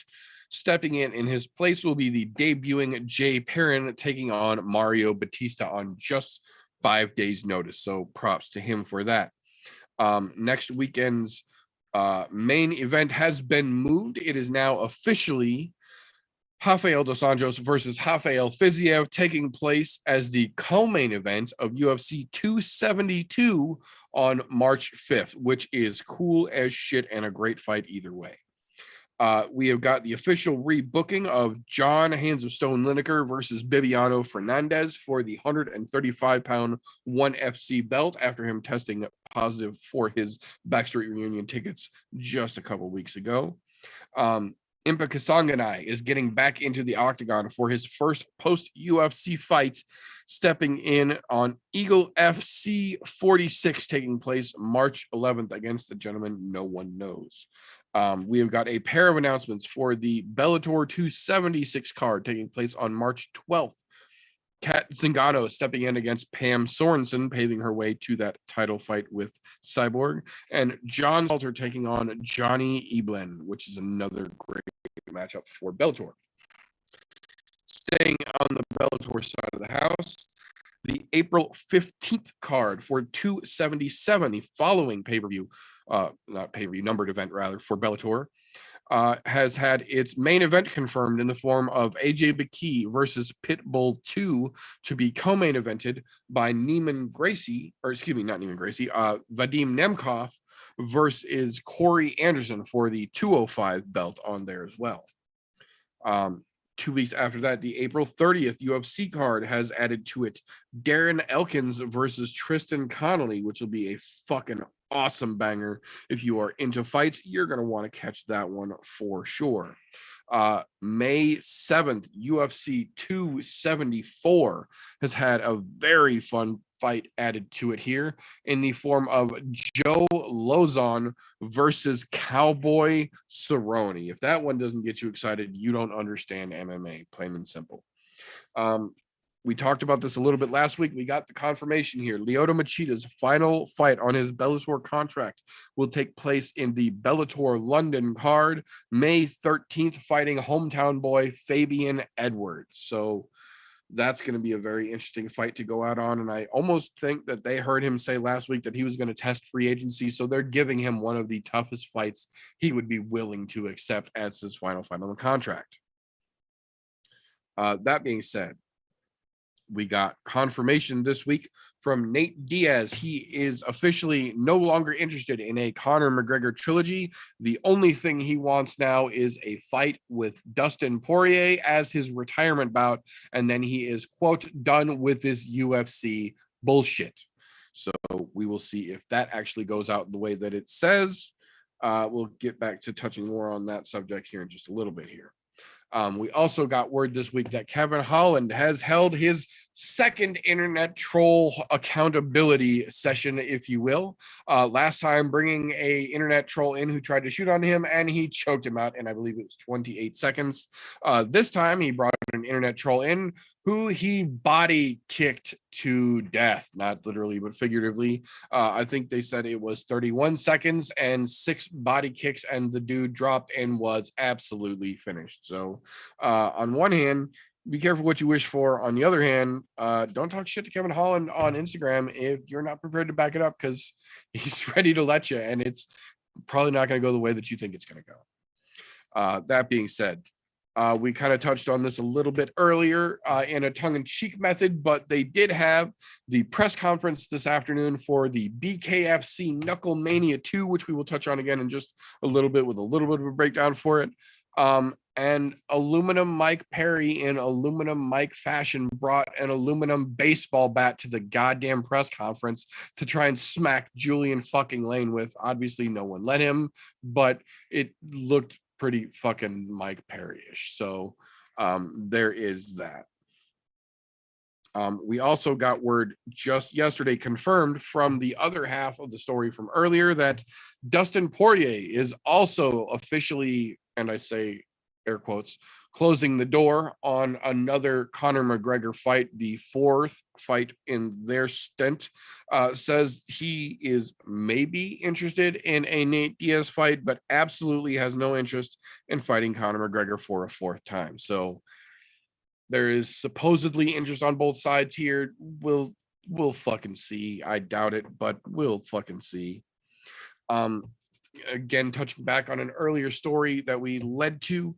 stepping in his place will be the debuting Jay Perrin taking on Mario Batista on just 5 days' notice. So props to him for that. Next weekend's main event has been moved. It is now officially Rafael dos Anjos versus Rafael Fiziev, taking place as the co-main event of UFC 272 on March 5th, which is cool as shit and a great fight either way. We have got the official rebooking of John Hands of Stone Lineker versus Bibiano Fernandez for the 135-pound 1FC belt after him testing positive for his Backstreet Reunion tickets just a couple weeks ago. Impa Kasanganay is getting back into the octagon for his first post-UFC fight, stepping in on Eagle FC 46, taking place March 11th against the gentleman no one knows. We have got a pair of announcements for the Bellator 276 card taking place on March 12th. Kat Zingano stepping in against Pam Sorensen, paving her way to that title fight with Cyborg, and John Salter taking on Johnny Eblen, which is another great matchup for Bellator. Staying on the Bellator side of the house, the April 15th card for 277, the following pay-per-view, not pay-per-view, numbered event rather, for Bellator, has had its main event confirmed in the form of AJ Baki versus Pitbull 2 to be co-main evented by Vadim Nemkov versus Corey Anderson for the 205 belt on there as well. 2 weeks after that, the April 30th UFC card has added to it Darren Elkins versus Tristan Connolly, which will be a fucking awesome banger. If you are into fights, you're going to want to catch that one for sure. May 7th, UFC 274 has had a very fun fight added to it here in the form of Joe Lauzon versus Cowboy Cerrone. If that one doesn't get you excited, you don't understand MMA, plain and simple. We talked about this a little bit last week. We got the confirmation here. Lyoto Machida's final fight on his Bellator contract will take place in the Bellator London card, May 13th, fighting hometown boy Fabian Edwards. So that's going to be a very interesting fight to go out on. And I almost think that they heard him say last week that he was going to test free agency. So they're giving him one of the toughest fights he would be willing to accept as his final fight on the contract. That being said, we got confirmation this week from Nate Diaz. He is officially no longer interested in a Conor McGregor trilogy. The only thing he wants now is a fight with Dustin Poirier as his retirement bout, and then he is, quote, done with this UFC bullshit. So we will see if that actually goes out the way that it says. We'll get back to touching more on that subject here in just a little bit here. We also got word this week that Kevin Holland has held his second internet troll accountability session, if you will. Last time bringing a internet troll in who tried to shoot on him, and he choked him out in, I believe it was 28 seconds. This time he brought an internet troll in who he body kicked to death, not literally but figuratively. I think they said it was 31 seconds and 6 body kicks, and the dude dropped and was absolutely finished. So on one hand, be careful what you wish for. On the other hand, don't talk shit to Kevin Holland on Instagram if you're not prepared to back it up, because he's ready to let you, and it's probably not going to go the way that you think it's going to go. That being said, we kind of touched on this a little bit earlier in a tongue-in-cheek method, but they did have the press conference this afternoon for the BKFC Knuckle Mania 2, which we will touch on again in just a little bit with a little bit of a breakdown for it. And aluminum Mike Perry in aluminum Mike fashion brought an aluminum baseball bat to the goddamn press conference to try and smack Julian fucking Lane with. Obviously no one let him, but it looked pretty fucking Mike Perry-ish. So there is that. We also got word just yesterday confirmed from the other half of the story from earlier that Dustin Poirier is also officially, and I say air quotes, closing the door on another Conor McGregor fight, the 4th fight in their stint. Says he is maybe interested in a Nate Diaz fight, but absolutely has no interest in fighting Conor McGregor for a 4th time. So there is supposedly interest on both sides here. We'll fucking see. I doubt it, but we'll fucking see. Again, touching back on an earlier story that we led to,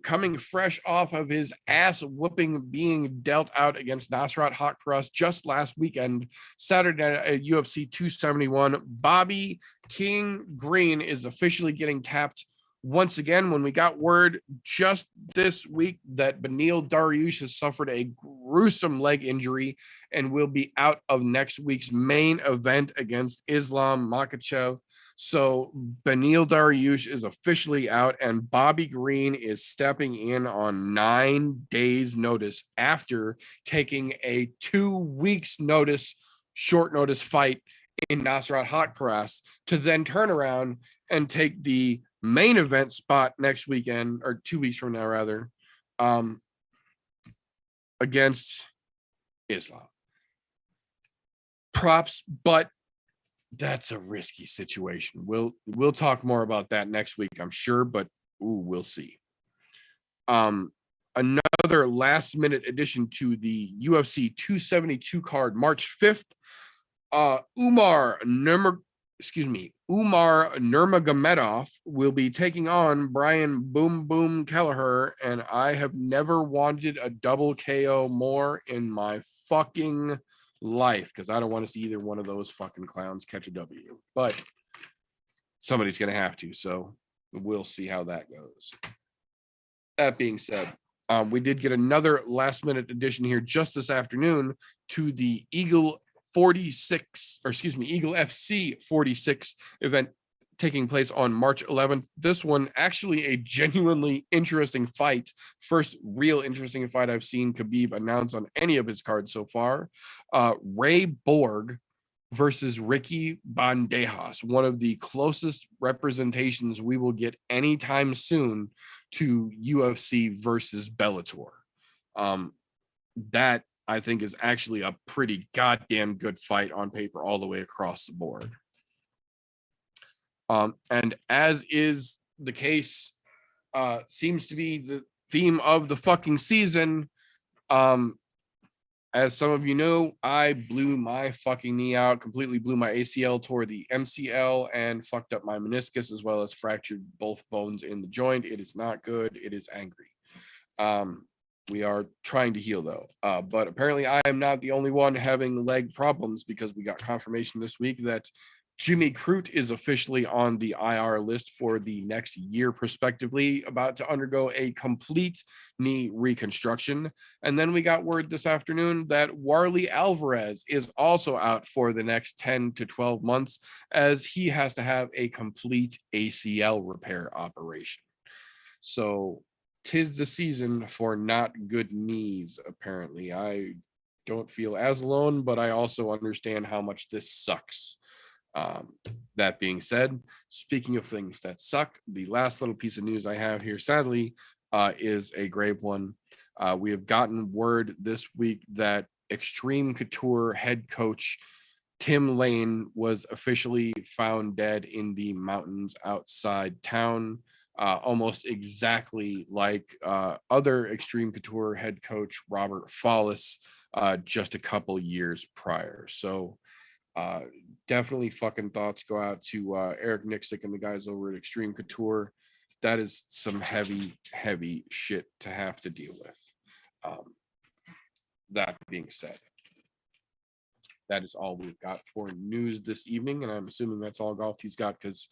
coming fresh off of his ass whooping being dealt out against Nasrat Hakaras just last weekend, Saturday at UFC 271, Bobby King Green is officially getting tapped once again when we got word just this week that Beneil Dariush has suffered a gruesome leg injury and will be out of next week's main event against Islam Makhachev. So Beneil Dariush is officially out, and Bobby Green is stepping in on 9 days' notice after taking a 2 weeks' notice, short notice fight in Nasrat Hakaras to then turn around and take the main event spot next weekend, or 2 weeks from now, rather, against Islam. Props, but that's a risky situation. We'll talk more about that next week, I'm sure, but we'll see. Another last minute addition to the UFC 272 card, March 5th. Umar Nurmagomedov will be taking on Brian Boom Boom Kelleher, and I have never wanted a double KO more in my fucking life, because I don't want to see either one of those fucking clowns catch a W, but somebody's gonna have to, so we'll see how that goes. That being said, we did get another last minute addition here just this afternoon to the Eagle FC 46 event taking place on March 11th. This one actually a genuinely interesting fight. First real interesting fight I've seen Khabib announce on any of his cards so far. Ray Borg versus Ricky Bandejas, one of the closest representations we will get anytime soon to UFC versus Bellator. That I think is actually a pretty goddamn good fight on paper all the way across the board. And as is the case, seems to be the theme of the fucking season. As some of you know, I blew my fucking knee out, completely blew my ACL, tore the MCL, and fucked up my meniscus, as well as fractured both bones in the joint. It is not good. It is angry. We are trying to heal, though. But apparently I am not the only one having leg problems, because we got confirmation this week that Jimmy Crute is officially on the IR list for the next year, prospectively, about to undergo a complete knee reconstruction. And then we got word this afternoon that Warley Alvarez is also out for the next 10 to 12 months, as he has to have a complete ACL repair operation. So 'tis the season for not good knees, apparently. I don't feel as alone, but I also understand how much this sucks. That being said, speaking of things that suck, the last little piece of news I have here, sadly, is a grave one. We have gotten word this week that Extreme Couture head coach Tim Lane was officially found dead in the mountains outside town, almost exactly like other Extreme Couture head coach Robert Follis just a couple years prior. So definitely fucking thoughts go out to Eric Nixick and the guys over at Extreme Couture. That is some heavy shit to have to deal with. That being said, that is all we've got for news this evening, and I'm assuming that's all golf he's got, because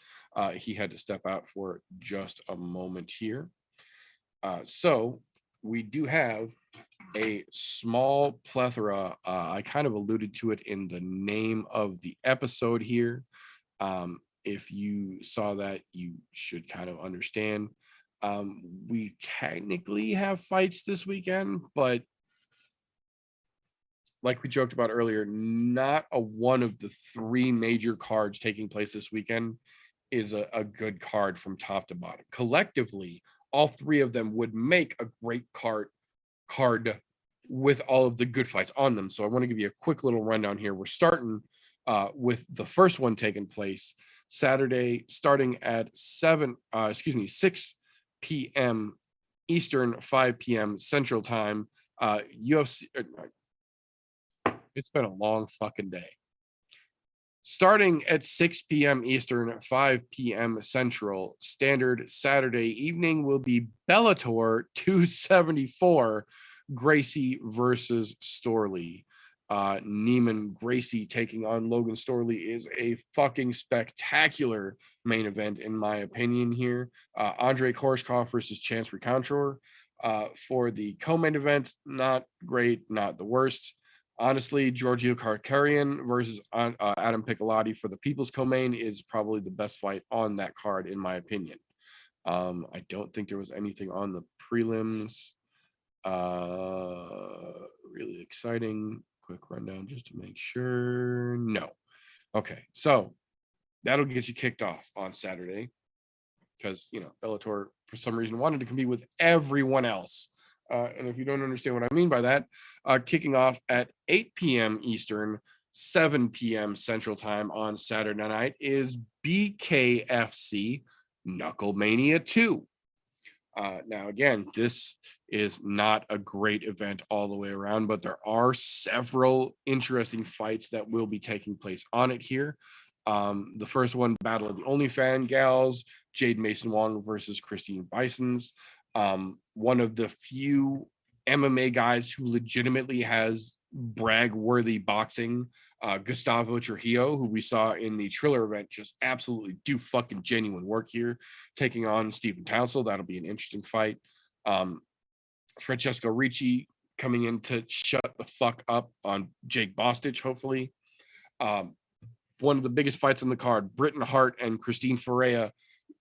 he had to step out for just a moment here. So we do have a small plethora. I kind of alluded to it in the name of the episode here. If you saw that, you should kind of understand. We technically have fights this weekend, but like we joked about earlier, not a one of the 3 major cards taking place this weekend is a good card from top to bottom. Collectively, all 3 of them would make a great card with all of the good fights on them. So I want to give you a quick little rundown here. We're starting with the first one taking place Saturday, starting at 6 p.m. Eastern, 5 p.m. Central Time. UFC. It's been a long fucking day. Starting at 6 p.m. Eastern, 5 p.m. Central Standard Saturday evening will be Bellator 274, Gracie versus Storley. Neiman Gracie taking on Logan Storley is a fucking spectacular main event, in my opinion here. Andre Korshkov versus Chance Recountror. For the co-main event, not great, not the worst. Honestly, Giorgio Karkarian versus Adam Piccolotti for the People's Co-Main is probably the best fight on that card, in my opinion. I don't think there was anything on the prelims. Really exciting. Quick rundown just to make sure. No. Okay, so that'll get you kicked off on Saturday because, Bellator, for some reason, wanted to compete with everyone else. And if you don't understand what I mean by that, kicking off at 8 p.m. Eastern, 7 p.m. Central Time on Saturday night is BKFC Knuckle Mania 2. Now, again, this is not a great event all the way around, but there are several interesting fights that will be taking place on it here. The first one, Battle of the OnlyFan Gals, Jade Mason Wong versus Christine Bisons. One of the few MMA guys who legitimately has brag-worthy boxing, Gustavo Trujillo, who we saw in the Triller event, just absolutely do fucking genuine work here, taking on Stephen Townsend. That'll be an interesting fight. Francesco Ricci coming in to shut the fuck up on Jake Bostich, hopefully. One of the biggest fights on the card, Britton Hart and Christine Ferreira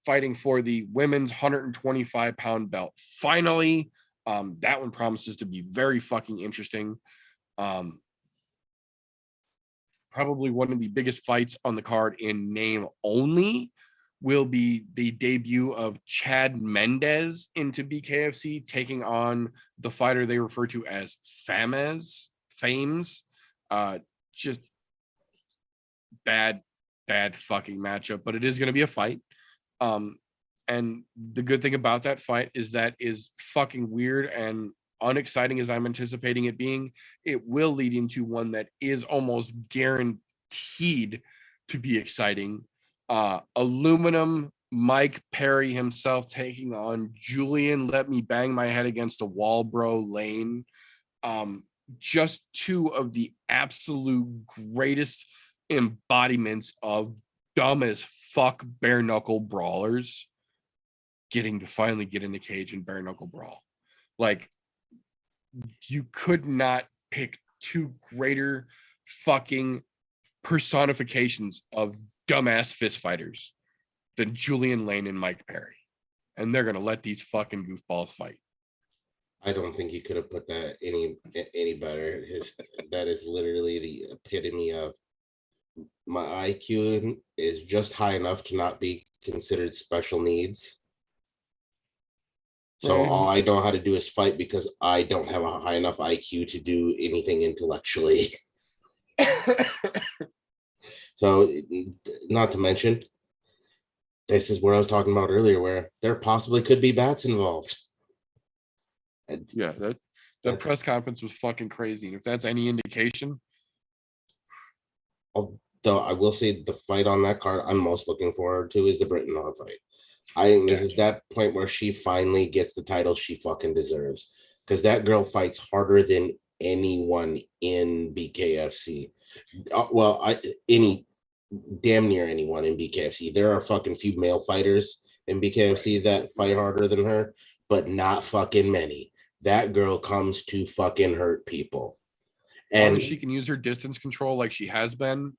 fighting for the women's 125-pound belt. Finally, that one promises to be very fucking interesting. Probably one of the biggest fights on the card in name only will be the debut of Chad Mendez into BKFC, taking on the fighter they refer to as Fames. Just bad fucking matchup, but it is going to be a fight. And the good thing about that fight is that is fucking weird and unexciting as I'm anticipating it being. It will lead into one that is almost guaranteed to be exciting. Aluminum Mike Perry himself taking on Julian Let Me Bang My Head Against a Wall Bro Lane. Just two of the absolute greatest embodiments of dumb as fuck bare knuckle brawlers getting to finally get in the cage and bare knuckle brawl. Like, you could not pick two greater fucking personifications of dumbass fist fighters than Julian Lane and Mike Perry. And they're going to let these fucking goofballs fight. I don't think you could have put that any better. That is literally the epitome of my IQ is just high enough to not be considered special needs. So all I know how to do is fight because I don't have a high enough IQ to do anything intellectually. So, not to mention, this is where I was talking about earlier, where there possibly could be bats involved. And yeah, that press conference was fucking crazy. And if that's any indication, although I will say the fight on that card I'm most looking forward to is the Britton Hart fight. This is that point where she finally gets the title she fucking deserves, because that girl fights harder than anyone in BKFC. Damn near anyone in BKFC. There are fucking few male fighters in BKFC that fight harder than her, but not fucking many. That girl comes to fucking hurt people. And as long as she can use her distance control like she has been,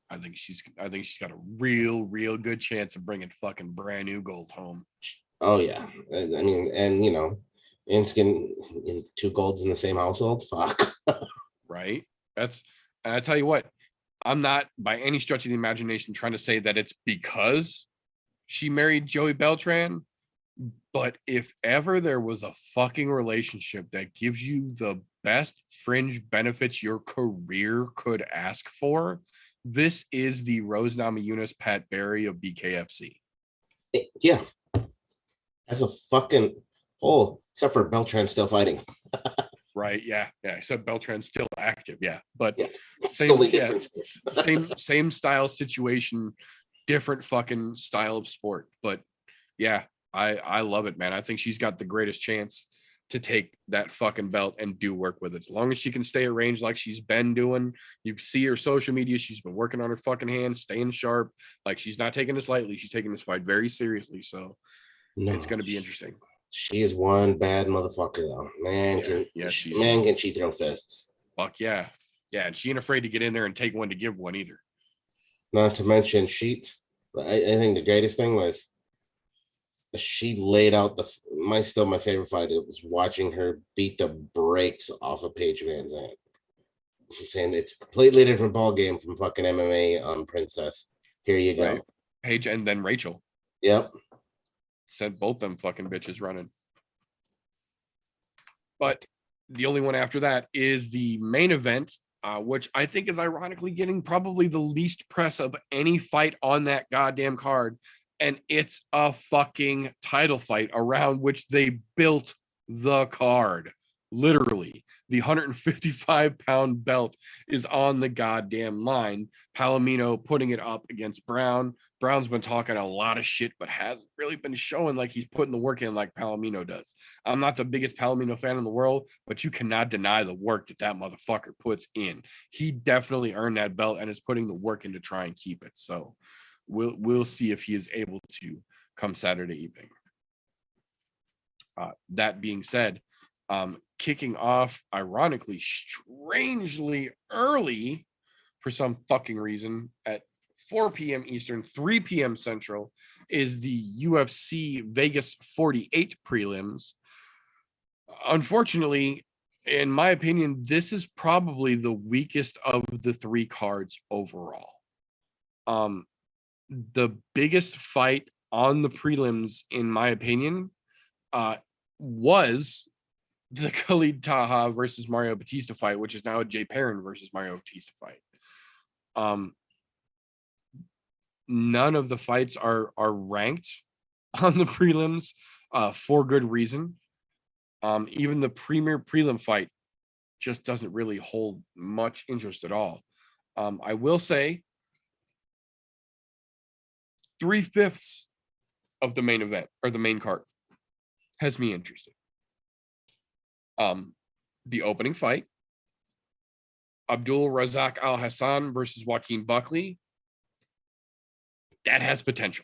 I think she's got a real good chance of bringing fucking brand new gold home. Oh yeah, I mean, and Inskin in 2 golds in the same household. Fuck. Right. And I tell you what, I'm not by any stretch of the imagination trying to say that it's because she married Joey Beltran, but if ever there was a fucking relationship that gives you the best fringe benefits your career could ask for, this is the Rose Namajunas Pat Barry of BKFC. Yeah. As a fucking except for Beltran still fighting. Right. Yeah. Except Beltran's still active. Yeah. But yeah. same style situation, different fucking style of sport. But yeah, I love it, man. I think she's got the greatest chance to take that fucking belt and do work with it. As long as she can stay at range like she's been doing. You see her social media, she's been working on her fucking hands, staying sharp. Like, she's not taking this lightly. She's taking this fight very seriously. So it's going to be interesting. She is one bad motherfucker, though. Man, can she throw fists? Fuck yeah. Yeah, and she ain't afraid to get in there and take one to give one either. Not to mention, I think the greatest thing was she laid out my favorite fight. It was watching her beat the brakes off of Paige Van Zandt. I'm saying it's a completely different ball game from fucking MMA Princess. Here you go. Right. Paige and then Rachel. Yep. Sent both them fucking bitches running. But the only one after that is the main event, which I think is ironically getting probably the least press of any fight on that goddamn card. And it's a fucking title fight around which they built the card. Literally, the 155-pound belt is on the goddamn line. Palomino putting it up against Brown. Brown's been talking a lot of shit, but hasn't really been showing like he's putting the work in like Palomino does. I'm not the biggest Palomino fan in the world, but you cannot deny the work that motherfucker puts in. He definitely earned that belt and is putting the work in to try and keep it. So we'll see if he is able to come Saturday evening. That being said, kicking off, ironically, strangely early for some fucking reason at 4 p.m. Eastern, 3 p.m. Central, is the UFC Vegas 48 prelims. Unfortunately, in my opinion, this is probably the weakest of the three cards overall. The biggest fight on the prelims, in my opinion, was the Khalid Taha versus Mario Batista fight, which is now a Jay Perrin versus Mario Batista fight. None of the fights are ranked on the prelims for good reason. Even the premier prelim fight just doesn't really hold much interest at all. I will say 3/5 of the main event or the main card has me interested. The opening fight, Abdul Razak Al Hassan versus Joaquin Buckley, that has potential.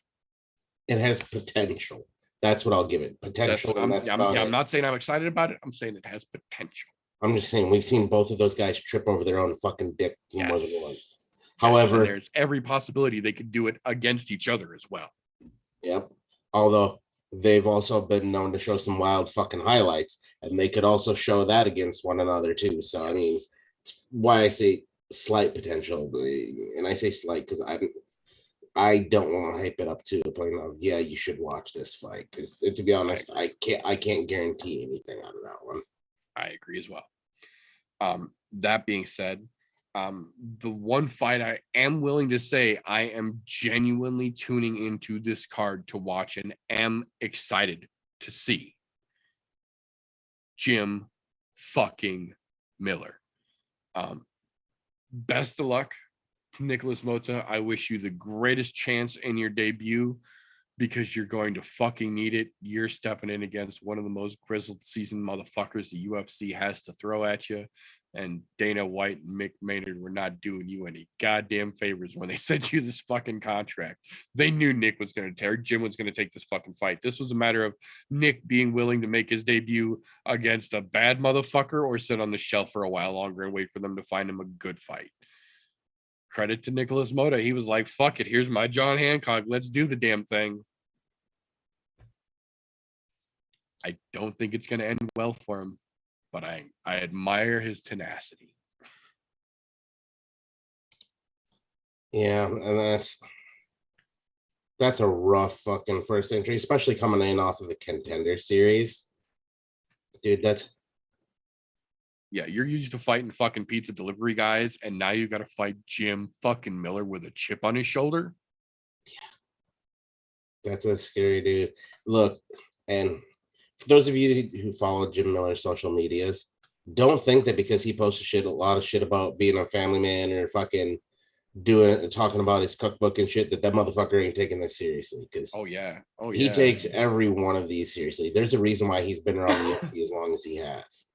It has potential. That's what I'll give it. Potential. I'm not saying I'm excited about it. I'm saying it has potential. I'm just saying we've seen both of those guys trip over their own fucking dick more than once. However, there's every possibility they could do it against each other as well. Yep. Although they've also been known to show some wild fucking highlights, and they could also show that against one another too. So I mean, it's why I say slight potential, and I say slight because I don't want to hype it up to the point of you should watch this fight, because to be honest, I can't guarantee anything out of that one. I agree as well. That being said, the one fight I am willing to say I am genuinely tuning into this card to watch and am excited to see, Jim fucking Miller. Best of luck to Nicholas Mota. I wish you the greatest chance in your debut, because you're going to fucking need it. You're stepping in against one of the most grizzled seasoned motherfuckers the UFC has to throw at you. And Dana White and Mick Maynard were not doing you any goddamn favors when they sent you this fucking contract. They knew Nick was going to tear. Jim was going to take this fucking fight. This was a matter of Nick being willing to make his debut against a bad motherfucker or sit on the shelf for a while longer and wait for them to find him a good fight. Credit to Nicholas Mota. He was like, fuck it. Here's my John Hancock. Let's do the damn thing. I don't think it's going to end well for him, but I admire his tenacity. Yeah, and that's a rough fucking first entry, especially coming in off of the Contender Series. Dude, you're used to fighting fucking pizza delivery guys, and now you got to fight Jim fucking Miller with a chip on his shoulder. Yeah, that's a scary dude. Look, and for those of you who follow Jim Miller's social medias, don't think that because he posts a lot of shit about being a family man or fucking talking about his cookbook and shit, that motherfucker ain't taking this seriously. Because he takes every one of these seriously. There's a reason why he's been around the UFC as long as he has.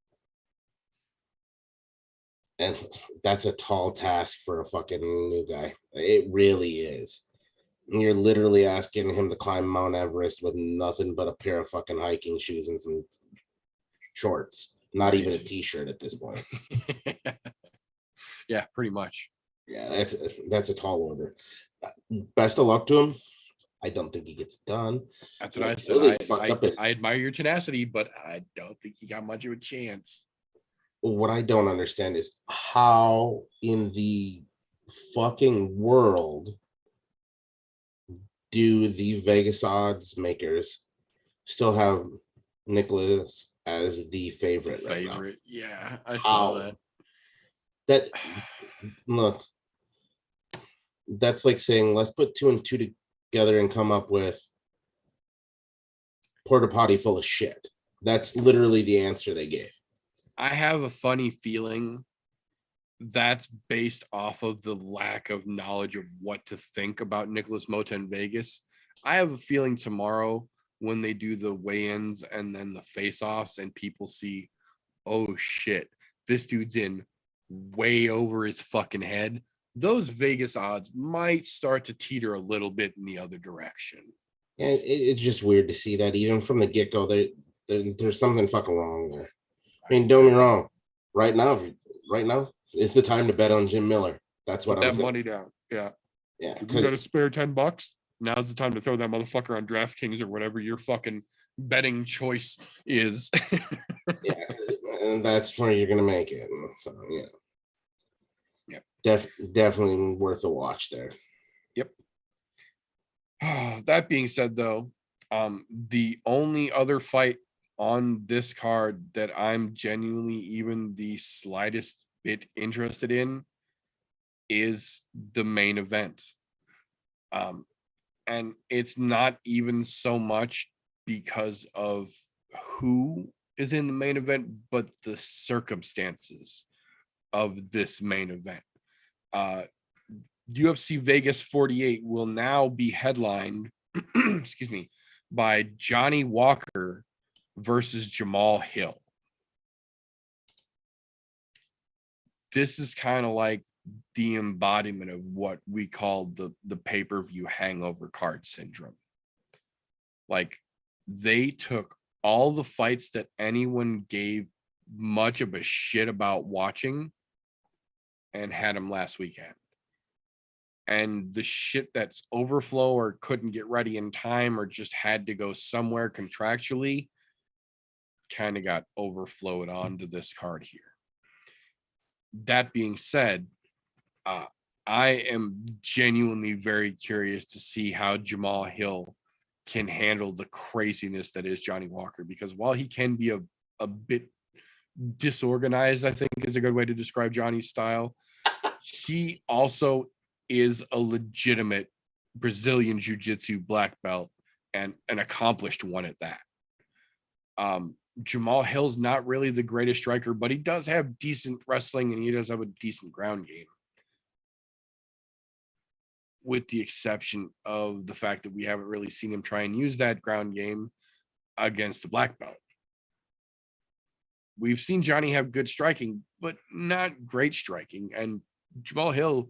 And that's a tall task for a fucking new guy. It really is. You're literally asking him to climb Mount Everest with nothing but a pair of fucking hiking shoes and some shorts. Not even a t-shirt at this point. Yeah, pretty much. Yeah, that's a tall order. Best of luck to him. I don't think he gets it done. That's what I said. Really fucked up is I admire your tenacity, but I don't think he got much of a chance. what I don't understand is how in the fucking world do the Vegas odds makers still have Nicholas as the favorite right now? Yeah, I How? saw that. That look, that's like saying let's put 2 and 2 together and come up with porta potty full of shit. That's literally the answer they gave. I have a funny feeling that's based off of the lack of knowledge of what to think about Nicholas Mota in Vegas. I have a feeling tomorrow when they do the weigh-ins and then the face-offs and people see, oh shit, this dude's in way over his fucking head, those Vegas odds might start to teeter a little bit in the other direction. And it's just weird to see that even from the get-go, there's something fucking wrong there. I mean, don't get me wrong. Right now is the time to bet on Jim Miller. That's what Put I'm that saying. money down. Yeah. Yeah. If you got to spare $10, now's the time to throw that motherfucker on DraftKings or whatever your fucking betting choice is. Yeah, and that's where you're gonna make it. So yeah. Definitely worth a watch there. Yep. That being said, though, the only other fight on this card that I'm genuinely even the slightest bit interested in is the main event. And it's not even so much because of who is in the main event, but the circumstances of this main event. UFC Vegas 48 will now be headlined, excuse me, by Johnny Walker versus Jamal Hill. This is kind of like the embodiment of what we call the pay-per-view hangover card syndrome. Like, they took all the fights that anyone gave much of a shit about watching and had them last weekend. And the shit that's overflow or couldn't get ready in time or just had to go somewhere contractually kind of got overflowed onto this card here. That being said, I am genuinely very curious to see how Jamal Hill can handle the craziness that is Johnny Walker, because while he can be a bit disorganized, I think is a good way to describe Johnny's style, he also is a legitimate Brazilian jiu-jitsu black belt and an accomplished one at that. Jamal Hill's not really the greatest striker, but he does have decent wrestling and he does have a decent ground game, with the exception of the fact that we haven't really seen him try and use that ground game against the black belt. We've seen Johnny have good striking, but not great striking. And Jamal Hill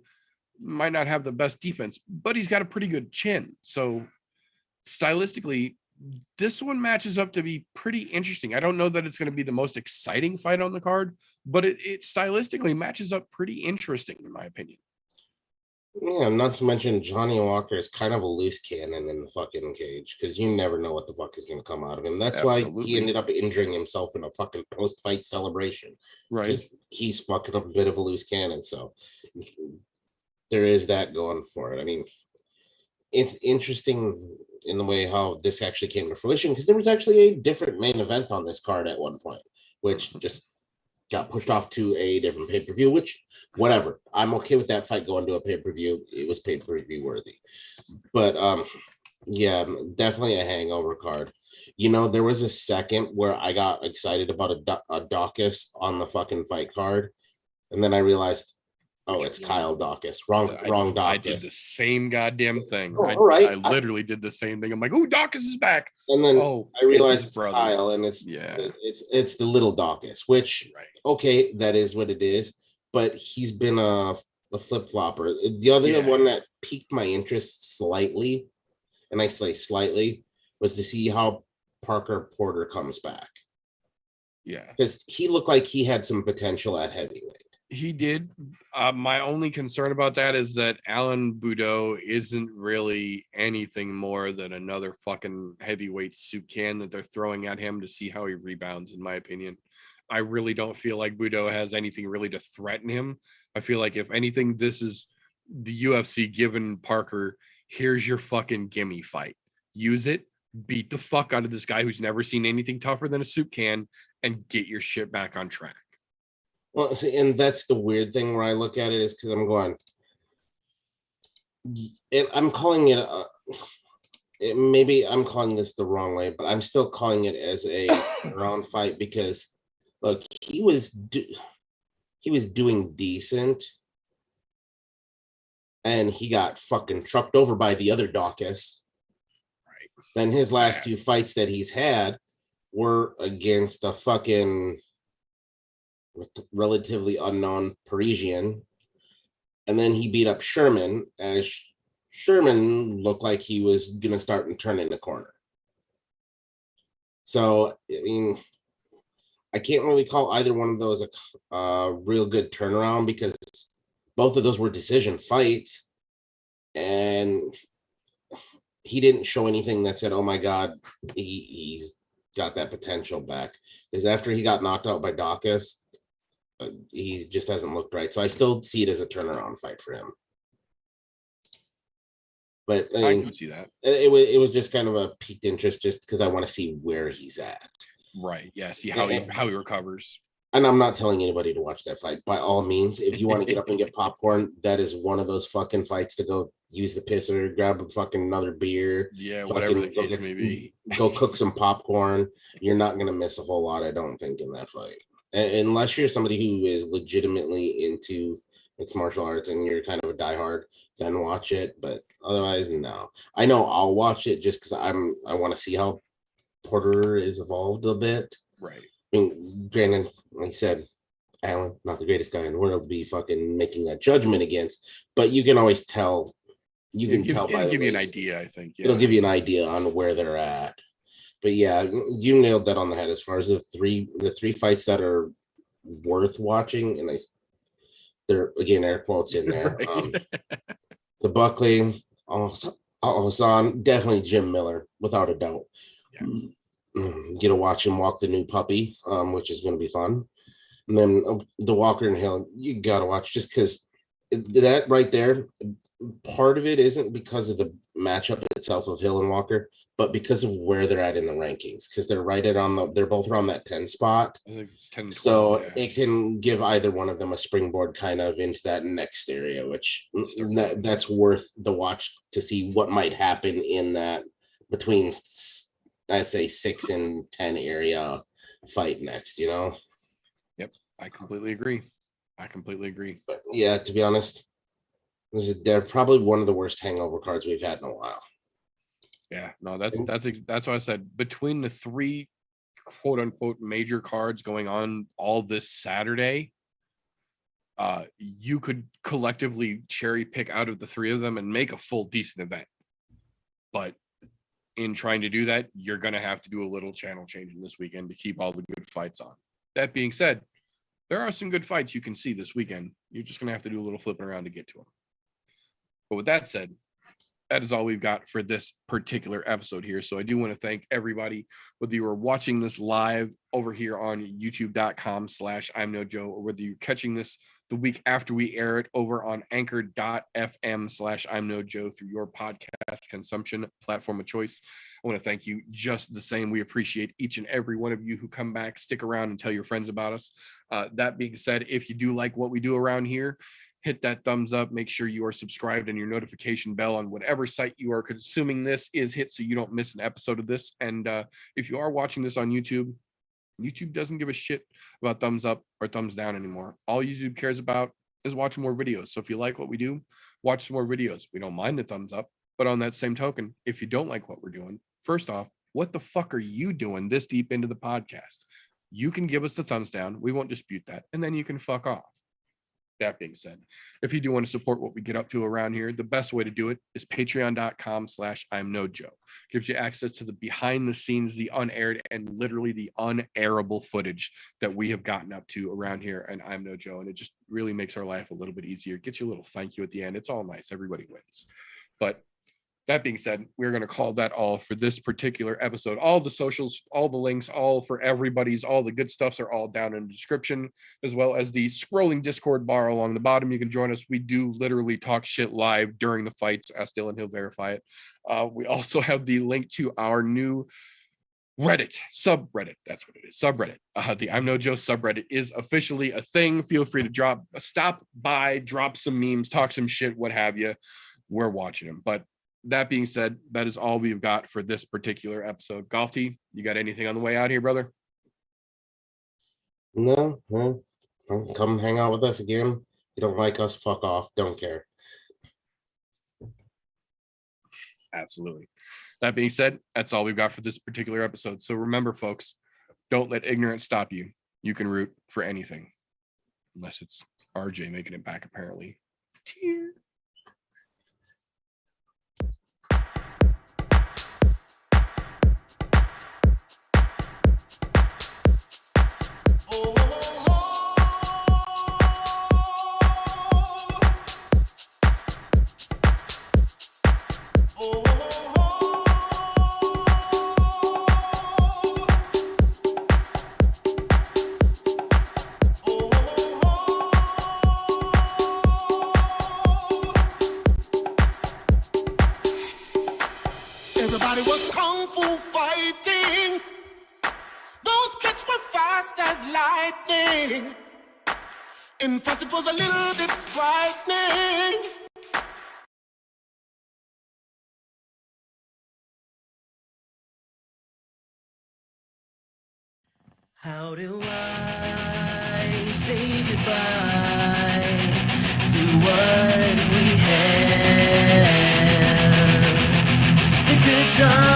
might not have the best defense, but he's got a pretty good chin. So stylistically, this one matches up to be pretty interesting. I don't know that it's going to be the most exciting fight on the card, but it stylistically matches up pretty interesting, in my opinion. Yeah, not to mention Johnny Walker is kind of a loose cannon in the fucking cage because you never know what the fuck is going to come out of him. That's Absolutely. why he ended up injuring himself in a fucking post-fight celebration. Right. Because he's fucking up a bit of a loose cannon. So there is that going for it. I mean, it's interesting in the way how this actually came to fruition because there was actually a different main event on this card at one point, which just got pushed off to a different pay-per-view, which whatever. I'm okay with that fight going to a pay-per-view. It was pay-per-view worthy. But yeah, definitely a hangover card. You know, there was a second where I got excited about a Dawkins on the fucking fight card. And then I realized, oh, it's Kyle Dawkins. Wrong Dawkins. I did the same goddamn thing. Oh, all right. I literally did the same thing. I'm like, oh, Dawkins is back. And then I realized it's Kyle, and it's the little Dawkins, which okay, that is what it is. But he's been a flip-flopper. The other one that piqued my interest slightly, and I say slightly, was to see how Parker Porter comes back. Yeah. Because he looked like he had some potential at heavyweight. He did. My only concern about that is that Alan Boudreaux isn't really anything more than another fucking heavyweight soup can that they're throwing at him to see how he rebounds, in my opinion. I really don't feel like Boudreaux has anything really to threaten him. I feel like if anything, this is the UFC giving Parker, here's your fucking gimme fight. Use it, beat the fuck out of this guy who's never seen anything tougher than a soup can, and get your shit back on track. Well, see, and that's the weird thing where I look at it is because I'm going, and I'm calling it, maybe I'm calling this the wrong way, but I'm still calling it as a round fight because, look, he was doing decent, and he got fucking trucked over by the other Dawkins. Right. Then his last two fights that he's had were against a fucking relatively unknown Parisian, and then he beat up Sherman as Sherman looked like he was gonna start and turn in the corner. So I mean, I can't really call either one of those a real good turnaround because both of those were decision fights, and he didn't show anything that said, "Oh my God, he's got that potential back." Because after he got knocked out by Dawkins, he just hasn't looked right. So I still see it as a turnaround fight for him. But I mean, can see that. It was just kind of a piqued interest just because I want to see where he's at. Right. Yeah. See how he recovers. And I'm not telling anybody to watch that fight. By all means, if you want to get up and get popcorn, that is one of those fucking fights to go use the pisser, grab a fucking another beer. Yeah, whatever the case may be. Go cook some popcorn. You're not going to miss a whole lot, I don't think, in that fight. Unless you're somebody who is legitimately into mixed martial arts and you're kind of a diehard, then watch it. But otherwise, no. I know I'll watch it just because I want to see how Porter is evolved a bit. Right. I mean, granted, like I said, Alan, not the greatest guy in the world to be fucking making that judgment against, but you can always tell. You can tell by the give way. You an idea, I think. Yeah. It'll give you an idea on where they're at. But yeah, you nailed that on the head as far as the three fights that are worth watching, and they're again air quotes in there. Right. The Buckley, Lauzon, definitely Jim Miller, without a doubt. Yeah. Get to watch him walk the new puppy, which is going to be fun. And then the Walker and Hill, you got to watch just because that right there, part of it isn't because of the matchup itself of Hill and Walker, but because of where they're at in the rankings, because they're right at they're both around that 10 spot. I think it's 10, 12, so yeah. It can give either one of them a springboard kind of into that next area, which that's worth the watch to see what might happen in that between, I say 6 and 10 area fight next, Yep, I completely agree. But yeah, to be honest, they're probably one of the worst hangover cards we've had in a while. Yeah, no, that's why I said between the 3 quote unquote major cards going on all this Saturday, you could collectively cherry pick out of the 3 of them and make a full decent event. But in trying to do that, you're going to have to do a little channel changing this weekend to keep all the good fights on. That being said, there are some good fights you can see this weekend. You're just going to have to do a little flipping around to get to them. But with that said, that is all we've got for this particular episode here. So I do want to thank everybody, whether you are watching this live over here on youtube.com/I'mNoJoe, or whether you're catching this the week after we air it over on anchor.fm/I'mNoJoe through your podcast consumption platform of choice. I want to thank you just the same. We appreciate each and every one of you who come back, stick around, and tell your friends about us. That being said, if you do like what we do around here, hit that thumbs up. Make sure you are subscribed and your notification bell on whatever site you are consuming this is hit so you don't miss an episode of this. And if you are watching this on YouTube, YouTube doesn't give a shit about thumbs up or thumbs down anymore. All YouTube cares about is watching more videos. So if you like what we do, watch some more videos. We don't mind the thumbs up. But on that same token, if you don't like what we're doing, first off, what the fuck are you doing this deep into the podcast? You can give us the thumbs down. We won't dispute that. And then you can fuck off. that being said, if you do want to support what we get up to around here, the best way to do it is patreon.com/I'mNoJoe. Gives you access to the behind the scenes, the unaired, and literally the unairable footage that we have gotten up to around here and I'm No Joe. And it just really makes our life a little bit easier. Gets you a little thank you at the end. It's all nice. Everybody wins. But that being said, we're going to call that all for this particular episode. All the socials, all the links, all for everybody's, all the good stuffs are all down in the description, as well as the scrolling Discord bar along the bottom. You can join us. We do literally talk shit live during the fights. Ask Dylan, he'll verify it. We also have the link to our new Reddit subreddit. That's what it is. Subreddit. The I'm No Joe subreddit is officially a thing. Feel free to stop by, drop some memes, talk some shit, what have you. We're watching them. But that being said, that is all we've got for this particular episode. Golf T, you got anything on the way out here, brother? No. Come hang out with us again. If you don't like us, fuck off. Don't care. Absolutely. That being said, that's all we've got for this particular episode. So remember, folks, don't let ignorance stop you. You can root for anything. Unless it's RJ making it back, apparently. Cheers. Everybody was kung fu fighting. Those kicks were fast as lightning. In fact, it was a little bit frightening. How do I say goodbye to what we had? The good times